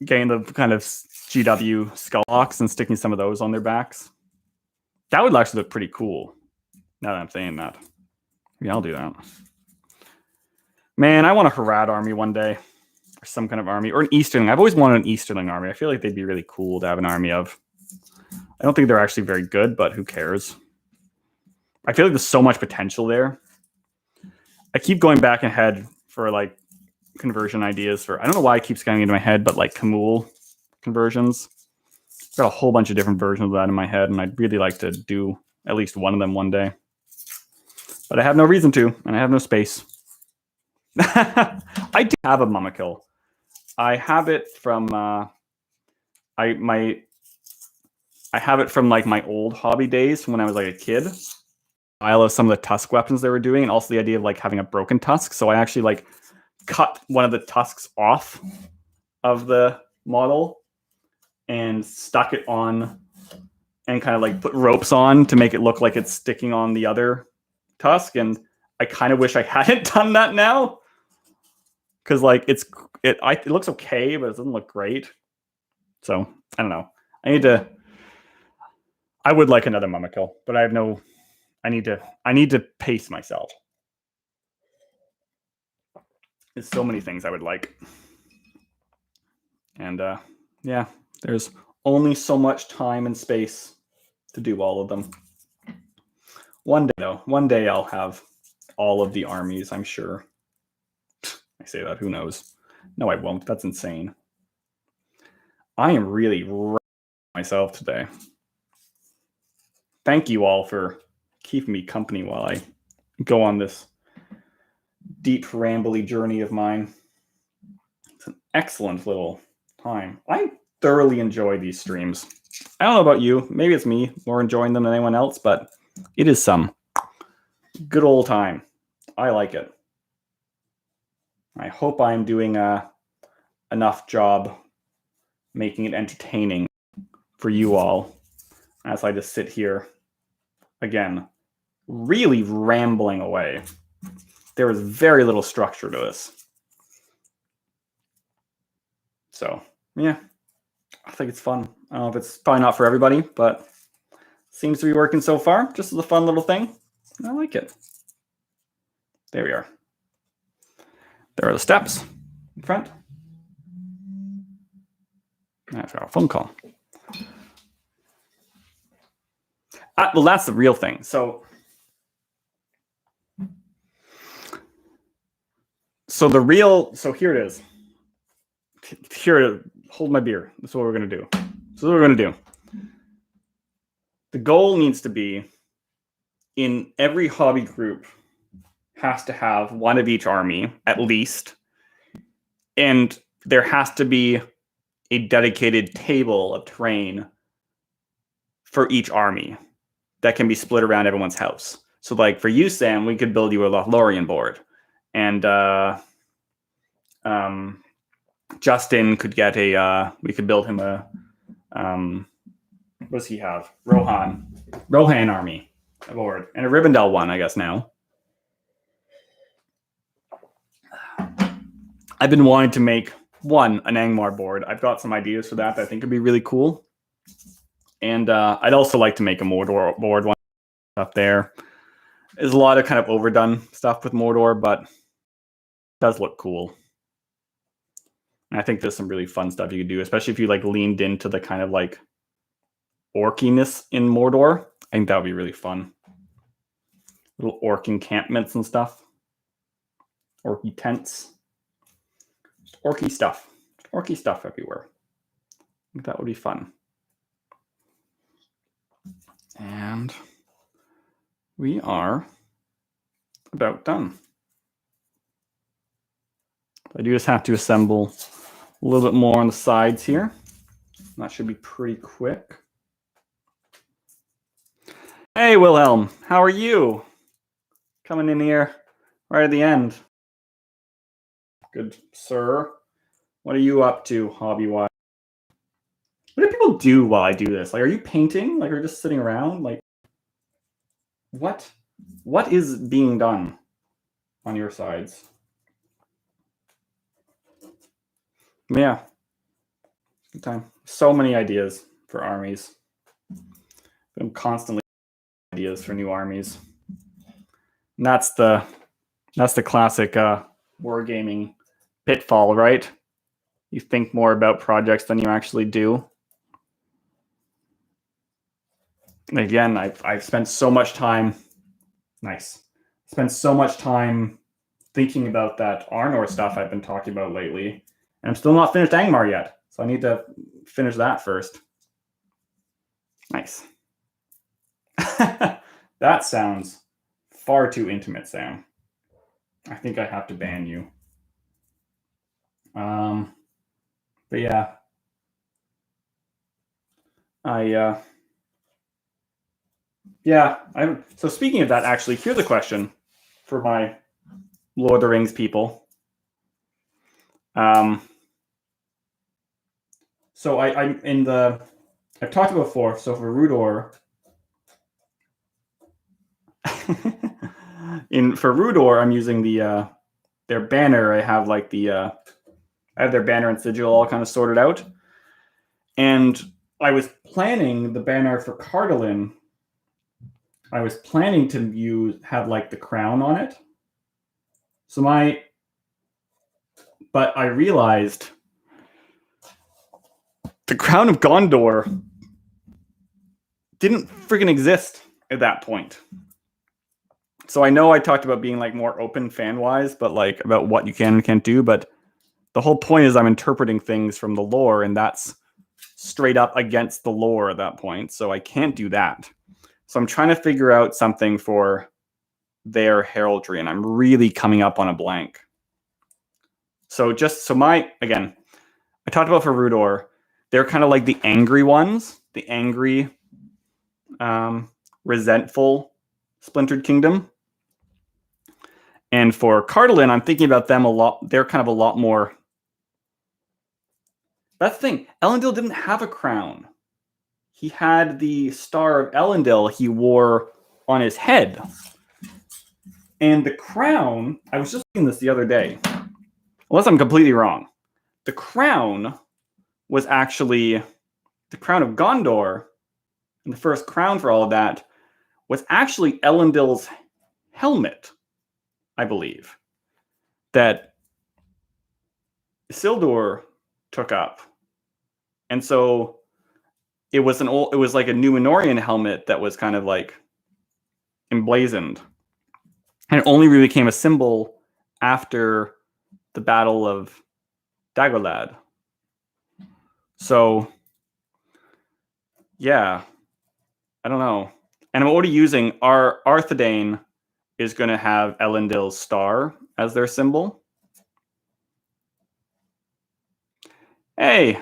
S1: getting the kind of GW skull locks and sticking some of those on their backs. That would actually look pretty cool. Now that I'm saying that, yeah, I'll do that. Man, I want a Harad army one day, or some kind of army, or an Easterling. I've always wanted an Easterling army. I feel like they'd be really cool to have an army of. I don't think they're actually very good, but who cares? I feel like there's so much potential there. I keep going back ahead for like conversion ideas for, I don't know why it keeps getting into my head, but like Kamul conversions. I've got a whole bunch of different versions of that in my head, and I'd really like to do at least one of them one day. But I have no reason to, and I have no space. I do have a Mamakill. I have it from I have it from like my old hobby days when I was like a kid. I love some of the tusk weapons they were doing, and also the idea of like having a broken tusk. So I actually like cut one of the tusks off of the model and stuck it on and kind of like put ropes on to make it look like it's sticking on the other tusk. And I kind of wish I hadn't done that now, because like it looks okay, but it doesn't look great. So I don't know. I would like another Mamakill, but I need to pace myself. There's so many things I would like. And yeah, there's only so much time and space to do all of them. One day I'll have all of the armies, I'm sure. I say that, who knows? No, I won't. That's insane. I am really myself today. Thank you all for keeping me company while I go on this deep, rambly journey of mine. It's an excellent little time. I thoroughly enjoy these streams. I don't know about you. Maybe it's me more enjoying them than anyone else, but it is some good old time. I like it. I hope I'm doing enough job making it entertaining for you all as I just sit here again, really rambling away. There is very little structure to this. So, yeah, I think it's fun. I don't know if it's probably not for everybody, but seems to be working so far. Just as a fun little thing. I like it. There we are. There are the steps in front. I've got a phone call. Well, that's the real thing. So here it is. Here, hold my beer. That's what we're going to do. The goal needs to be, in every hobby group has to have one of each army, at least. And there has to be a dedicated table of terrain for each army that can be split around everyone's house. So like for you, Sam, we could build you a Lothlorien board. And Justin could get we could build him What does he have? Rohan army aboard. And a Rivendell one, I guess, now. I've been wanting to make an Angmar board. I've got some ideas for that I think would be really cool. And I'd also like to make a Mordor board one up there. There's a lot of kind of overdone stuff with Mordor, but it does look cool. And I think there's some really fun stuff you could do, especially if you like leaned into the kind of like orkiness in Mordor. I think that would be really fun. Little orc encampments and stuff. Orky tents. Just orky stuff. Just orky stuff everywhere. I think that would be fun. And we are about done. I do just have to assemble a little bit more on the sides here. That should be pretty quick. Hey, Wilhelm, how are you? Coming in here right at the end. Good, sir. What are you up to, hobby-wise? What do people do while I do this? Like, are you painting? Like, are you just sitting around? Like, what is being done on your sides? Yeah, good time. So many ideas for armies. I'm constantly ideas for new armies. And that's the classic wargaming pitfall, right? You think more about projects than you actually do. And again, I've spent so much time. Nice. Spent so much time thinking about that Arnor stuff I've been talking about lately, and I'm still not finished Angmar yet. So I need to finish that first. Nice. That sounds far too intimate, Sam. I think I have to ban you. But yeah, so speaking of that, actually, here's a question for my Lord of the Rings people. So I've talked about before. So for Rudor, for Rudor, I'm using their banner. I have like I have their banner and sigil all kind of sorted out, and I was planning the banner for Cardalin. I was planning to have like the crown on it. But I realized the Crown of Gondor didn't freaking exist at that point. So I know I talked about being like more open fan-wise, but like about what you can and can't do. But the whole point is I'm interpreting things from the lore, and that's straight up against the lore at that point. So I can't do that. So I'm trying to figure out something for their heraldry, and I'm really coming up on a blank. So again, I talked about for Rudor, they're kind of like the angry ones, the angry, resentful Splintered Kingdom. And for Cardalin, I'm thinking about them a lot. They're kind of a lot more. That's the thing. Elendil didn't have a crown. He had the Star of Elendil he wore on his head. And the crown, I was just thinking this the other day, unless I'm completely wrong. The crown was actually the crown of Gondor, and the first crown for all of that was actually Elendil's helmet, I believe, that Isildur took up. And so it was like a Númenórean helmet that was kind of like emblazoned. And it only really became a symbol after the Battle of Dagorlad. So, yeah, I don't know. And I'm already using Arthedain is going to have Elendil's star as their symbol. Hey,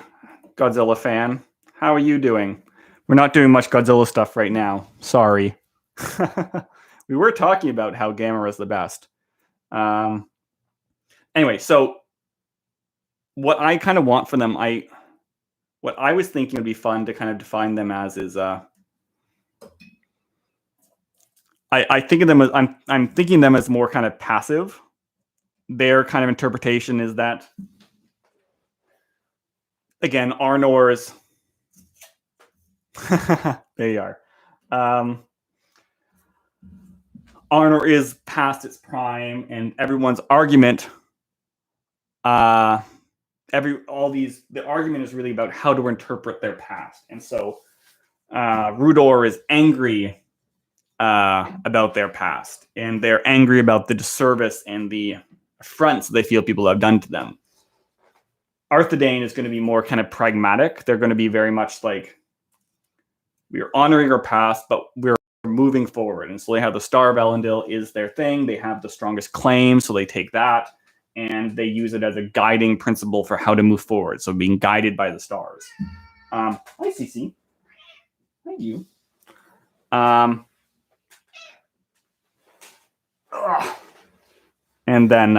S1: Godzilla fan, how are you doing? We're not doing much Godzilla stuff right now. Sorry. We were talking about how Gamera is the best. Anyway, so what I kind of want for them, what I was thinking would be fun to kind of define them as is I think of them as I'm thinking them as more kind of passive. Their kind of interpretation is that, again, Arnor's there you are. Arnor is past its prime, and everyone's argument, the argument is really about how to interpret their past. And so Rudor is angry about their past, and they're angry about the disservice and the affronts they feel people have done to them. Arthedain is going to be more kind of pragmatic. They're going to be very much like, we're honoring our past, but we're moving forward. And so they have the Star of Elendil is their thing. They have the strongest claim, so they take that and they use it as a guiding principle for how to move forward. So being guided by the stars. Hi, Cece. Thank you. And then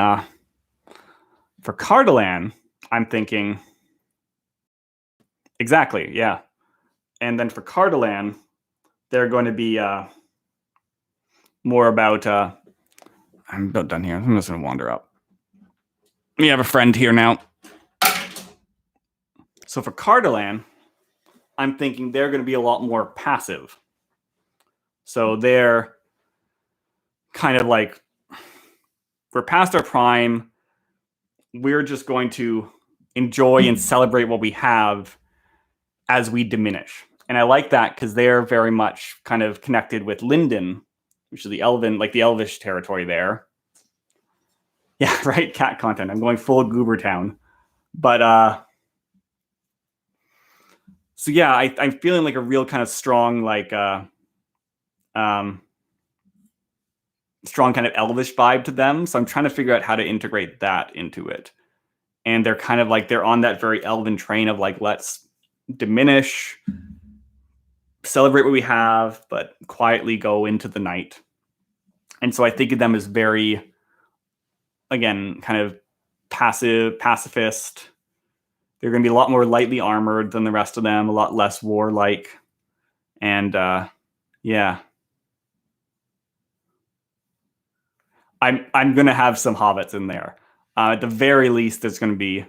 S1: for Cardolan, I'm thinking, exactly, yeah. And then for Cardolan, they're going to be more about, I'm about done here. I'm just going to wander up. We have a friend here now. So for Cardolan, I'm thinking they're going to be a lot more passive. So they're kind of like, we're past our prime. We're just going to enjoy and celebrate what we have as we diminish. And I like that because they're very much kind of connected with Linden, which is the Elven, like the Elvish territory there. Yeah, right. Cat content. I'm going full Goober Town. But so yeah, I'm feeling like a real kind of strong, like strong kind of Elvish vibe to them. So I'm trying to figure out how to integrate that into it. And they're kind of like, they're on that very Elven train of like, let's diminish, celebrate what we have, but quietly go into the night. And so I think of them as very, again, kind of passive, pacifist. They're going to be a lot more lightly armored than the rest of them, a lot less warlike. And yeah. I'm going to have some hobbits in there. At the very least, there's going to be,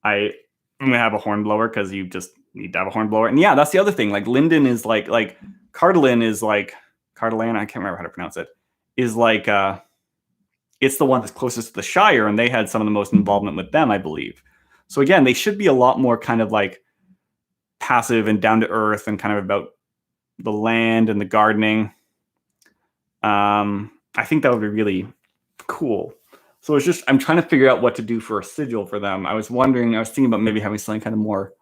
S1: I'm going to have a hornblower because you just need to have a hornblower. And yeah, that's the other thing. Like Linden is like Cardolan is like, Cardolan, I can't remember how to pronounce it, is like, it's the one that's closest to the Shire, and they had some of the most involvement with them, I believe. So again, they should be a lot more kind of like passive and down to earth and kind of about the land and the gardening. I think that would be really cool. So it's just, I'm trying to figure out what to do for a sigil for them. I was thinking about maybe having something kind of more,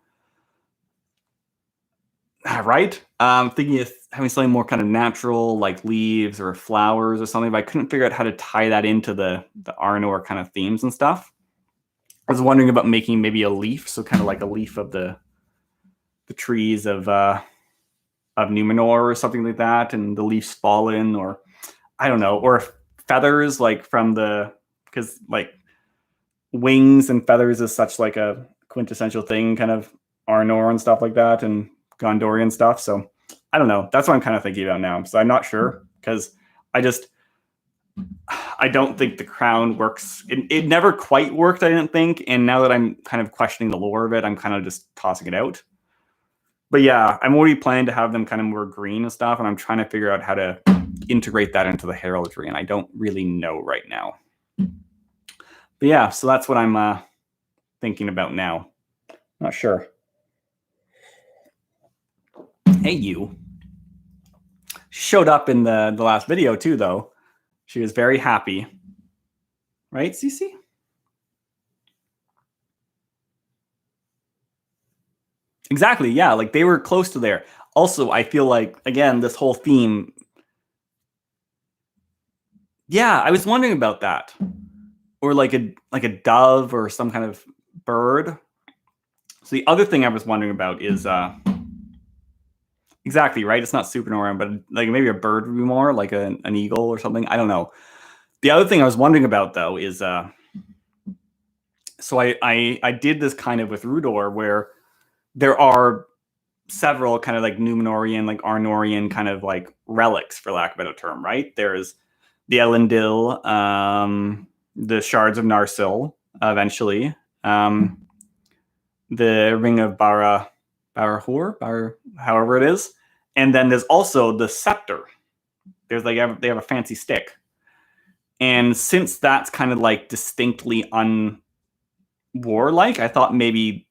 S1: right? Thinking of having something more kind of natural, like leaves or flowers or something, but I couldn't figure out how to tie that into the Arnor kind of themes and stuff. I was wondering about making maybe a leaf, so kind of like a leaf of the trees of Numenor or something like that, and the leaves fallen, or I don't know, or feathers like from because like wings and feathers is such like a quintessential thing, kind of Arnor and stuff like that, and Gondorian stuff. So I don't know. That's what I'm kind of thinking about now. So I'm not sure because I don't think the crown works. It never quite worked, I didn't think. And now that I'm kind of questioning the lore of it, I'm kind of just tossing it out. But yeah, I'm already planning to have them kind of more green and stuff. And I'm trying to figure out how to integrate that into the heraldry. And I don't really know right now. But yeah, so that's what I'm thinking about now. Not sure. Hey, you. Showed up in the last video too, though. She was very happy. Right, Cece? Exactly, yeah. Like they were close to there. Also, I feel like, again, this whole theme. Yeah, I was wondering about that. Or like a dove or some kind of bird. So the other thing I was wondering about is exactly, right? It's not Supernova, but like maybe a bird would be more like an eagle or something. I don't know. The other thing I was wondering about though is so I did this kind of with Rudor where there are several kind of like Numenorian, like Arnorian kind of like relics, for lack of a better term, right? There's the Elendil, the Shards of Narsil, eventually, the Ring of Barahor, however it is, and then there's also the Scepter. There's like they have a fancy stick, and since that's kind of like distinctly unwarlike, I thought maybe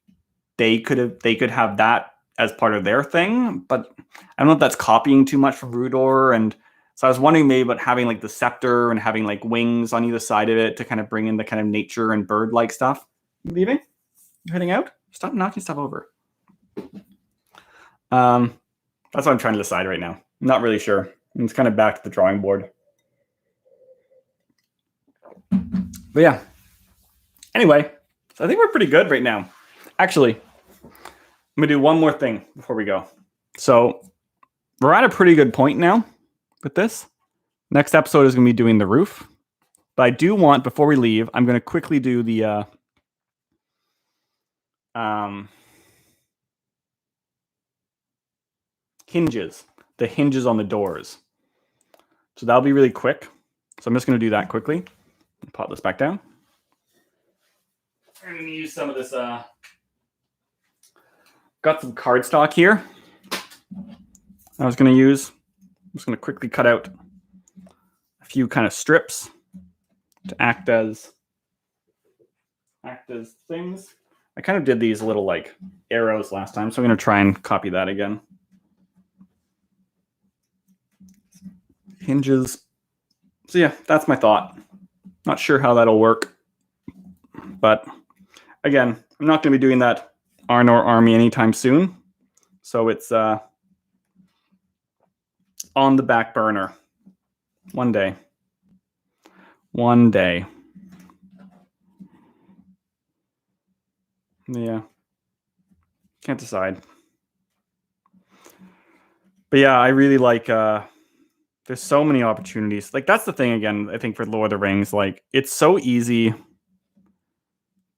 S1: they could have that as part of their thing, but I don't know if that's copying too much from Rudor. And so I was wondering maybe about having like the scepter and having like wings on either side of it to kind of bring in the kind of nature and bird-like stuff. You leaving? You heading out? Stop knocking stuff over. That's what I'm trying to decide right now. I'm not really sure. It's kind of back to the drawing board. But yeah. Anyway, so I think we're pretty good right now. Actually, I'm going to do one more thing before we go. So we're at a pretty good point now with this. Next episode is going to be doing the roof. But I do want, before we leave, I'm going to quickly do the hinges. The hinges on the doors. So that'll be really quick. So I'm just going to do that quickly. Pop this back down. I'm going to use some of this... got some cardstock here. I'm just going to quickly cut out a few kind of strips to act as things. I kind of did these little like arrows last time, so I'm going to try and copy that again. Hinges. So yeah, that's my thought. Not sure how that'll work, but again, I'm not going to be doing that Arnor army anytime soon, so it's on the back burner. One day. Yeah, can't decide. But yeah, I really like there's so many opportunities. Like that's the thing again, I think for Lord of the Rings, like it's so easy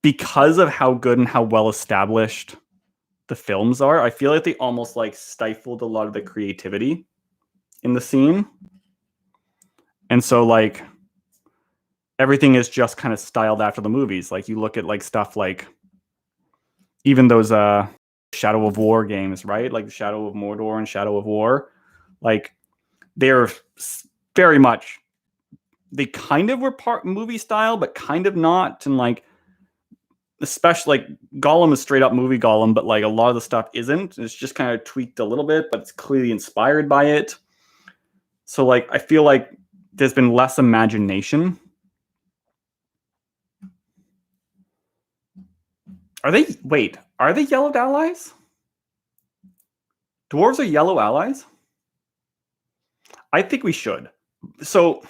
S1: because of how good and how well established the films are. I feel like they almost like stifled a lot of the creativity in the scene. And so like everything is just kind of styled after the movies. Like you look at like stuff like even those Shadow of War games, right? Like Shadow of Mordor and Shadow of War. Like they're very much, they kind of were part movie style, but kind of not. And like, especially like Gollum is straight up movie Gollum, but like a lot of the stuff isn't. It's just kind of tweaked a little bit, but it's clearly inspired by it. So like, I feel like there's been less imagination. Are they yellowed allies? Dwarves are yellow allies? I think we should. So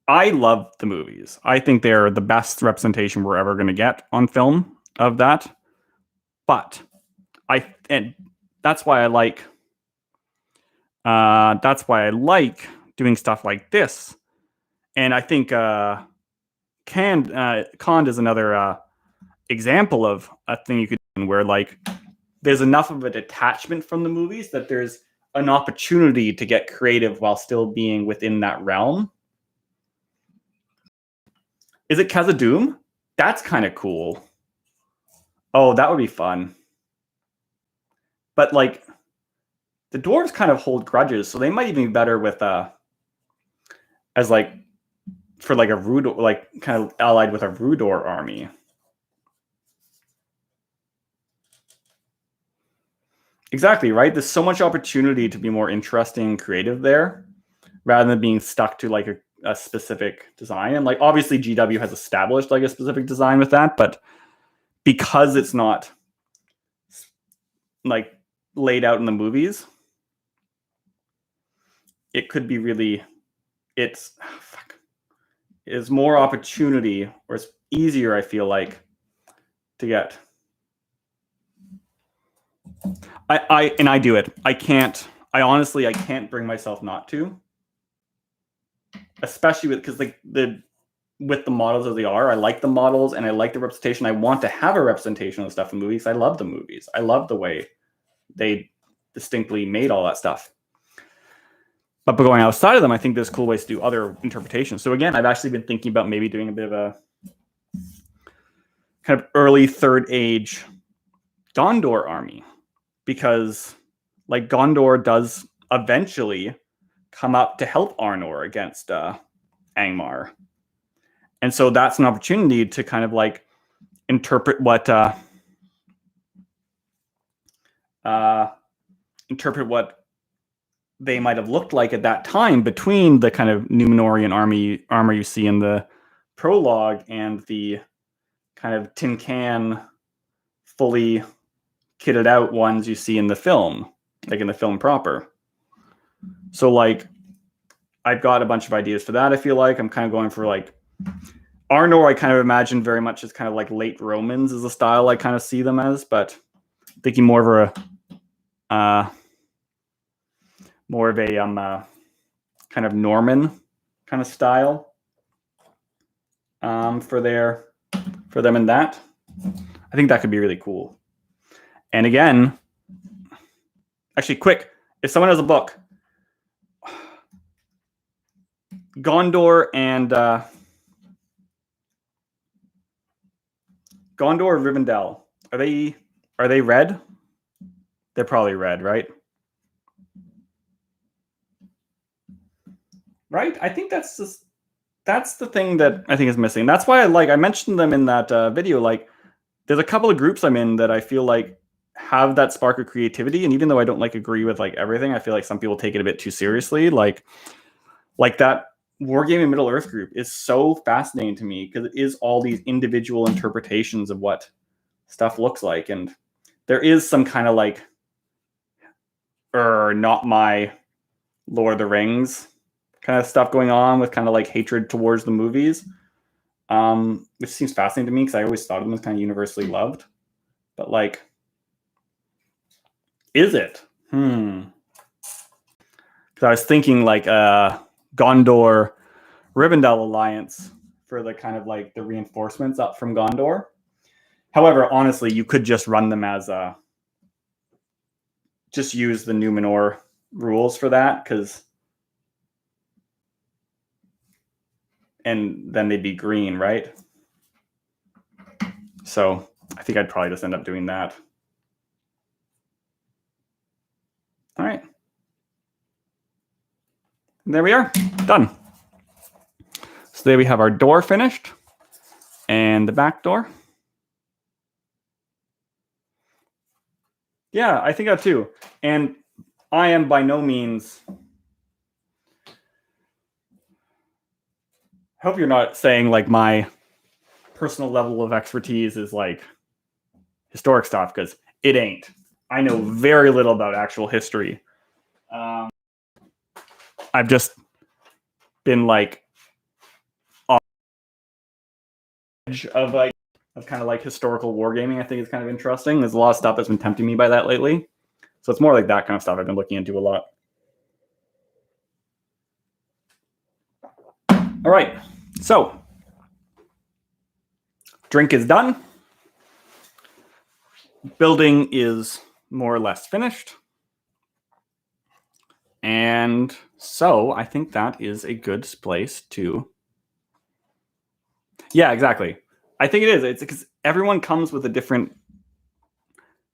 S1: I love the movies. I think they're the best representation we're ever going to get on film of that. But that's why I like doing stuff like this. And I think Khand is another example of a thing you could do where like there's enough of a detachment from the movies that there's an opportunity to get creative while still being within that realm. Is it Khazad-dûm? That's kind of cool. Oh, that would be fun. But like the dwarves kind of hold grudges, so they might even be better with as like for like a Rudor, like kind of allied with a Rudor army. Exactly, right? There's so much opportunity to be more interesting and creative there rather than being stuck to like a specific design. And like obviously GW has established like a specific design with that, but because it's not like laid out in the movies, it could be really, it's more opportunity, or it's easier, I feel like, to get. I do it. I honestly can't bring myself not to. Especially because like the with the models as they are. I like the models and I like the representation. I want to have a representation of stuff in movies. I love the movies. I love the way they distinctly made all that stuff. But going outside of them, I think there's cool ways to do other interpretations. So again, I've actually been thinking about maybe doing a bit of a kind of early Third Age Gondor army, because like Gondor does eventually come up to help Arnor against Angmar. And so that's an opportunity to kind of like interpret what they might have looked like at that time between the kind of Numenorian armor you see in the prologue and the kind of tin can fully kitted out ones you see in the film, like in the film proper. So like I've got a bunch of ideas for that. I feel like I'm kind of going for like Arnor, I kind of imagine very much as kind of like late Romans is the style I kind of see them as, but thinking more of a kind of Norman kind of style for them in that. I think that could be really cool. And again, actually, quick, if someone has a book, Gondor and Rivendell, are they red? They're probably red, right? Right? I think that's the thing that I think is missing. That's why I mentioned them in that video. Like, there's a couple of groups I'm in that I feel like have that spark of creativity, and even though I don't like agree with like everything, I feel like some people take it a bit too seriously. Like that Wargaming Middle Earth group is so fascinating to me because it is all these individual interpretations of what stuff looks like, and there is some kind of like, not my Lord of the Rings kind of stuff going on with kind of like hatred towards the movies, which seems fascinating to me because I always thought of them as kind of universally loved. But like, is it? Because I was thinking like Gondor Rivendell alliance for the kind of like the reinforcements up from Gondor. However, honestly, you could just run them as just use the Numenor rules for that, and then they'd be green, right? So I think I'd probably just end up doing that. All right. And there we are, done. So there we have our door finished and the back door. Yeah, I think that too. And I am by no means, I hope you're not saying like my personal level of expertise is like historic stuff, because it ain't. I know very little about actual history. I've just been like on the edge of kind of like historical wargaming. I think it's kind of interesting. There's a lot of stuff that's been tempting me by that lately. So it's more like that kind of stuff I've been looking into a lot. All right, so drink is done. Building is more or less finished. And so I think that is a good place to... Yeah, exactly. I think it is. It's because everyone comes with a different...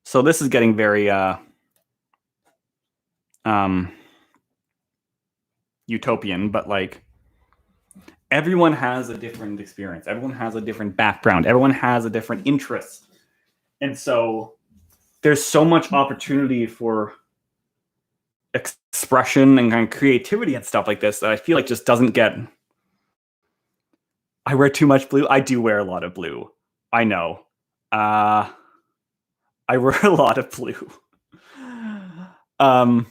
S1: So this is getting very utopian, but like everyone has a different experience. Everyone has a different background. Everyone has a different interest. And so there's so much opportunity for expression and kind of creativity and stuff like this that I feel like just doesn't get... I wear too much blue. I do wear a lot of blue. I know. I wear a lot of blue. I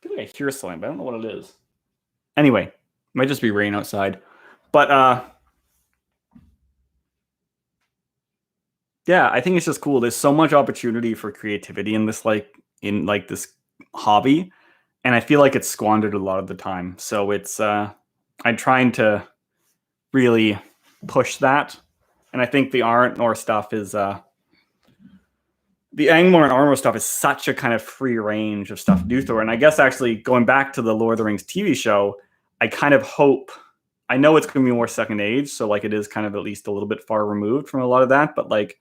S1: feel like I hear something, but I don't know what it is. Anyway, it might just be rain outside. But yeah, I think it's just cool. There's so much opportunity for creativity in this, like in like this hobby, and I feel like it's squandered a lot of the time. So it's I'm trying to really push that, and I think the Arnor stuff is the Angmar and Arnor stuff is such a kind of free range of stuff to do through. And I guess actually going back to the Lord of the Rings TV show, I kind of hope, I know it's going to be more second age, so like it is kind of at least a little bit far removed from a lot of that, but like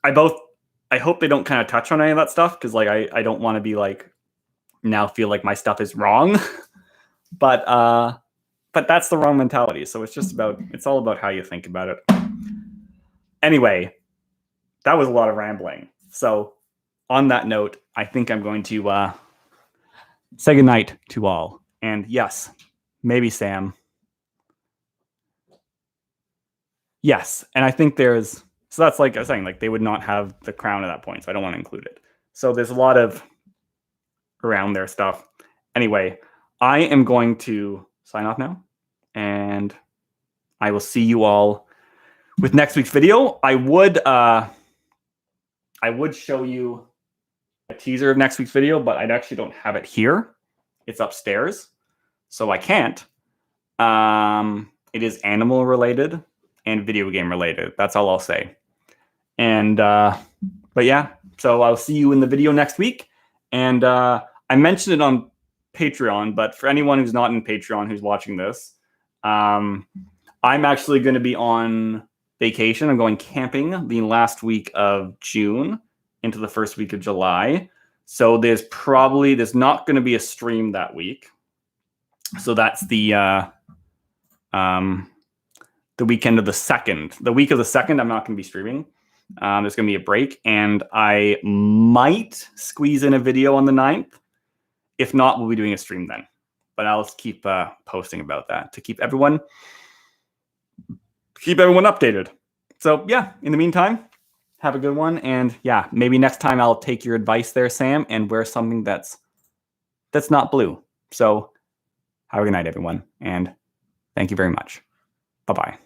S1: I hope they don't kind of touch on any of that stuff, because like I don't want to be like now feel like my stuff is wrong. but that's the wrong mentality. So it's all about how you think about it. Anyway, that was a lot of rambling. So on that note, I think I'm going to say goodnight to all. And yes, maybe Sam. Yes, and I think so that's like I was saying, like they would not have the crown at that point, so I don't want to include it. So there's a lot of around their stuff. Anyway, I am going to sign off now, and I will see you all with next week's video. I would show you a teaser of next week's video, but I actually don't have it here. It's upstairs, so I can't. It is animal related and video game related. That's all I'll say. And but yeah, so I'll see you in the video next week. And I mentioned it on Patreon, but for anyone who's not in Patreon who's watching this, I'm actually going to be on vacation. I'm going camping the last week of June into the first week of July. So there's not going to be a stream that week. So that's the weekend of the 2nd. The week of the 2nd, I'm not going to be streaming. There's going to be a break, and I might squeeze in a video on the 9th. If not, we'll be doing a stream then. But I'll keep posting about that to keep everyone updated. So yeah, in the meantime, have a good one. And yeah, maybe next time I'll take your advice there, Sam, and wear something that's not blue. So have a good night, everyone. And thank you very much. Bye-bye.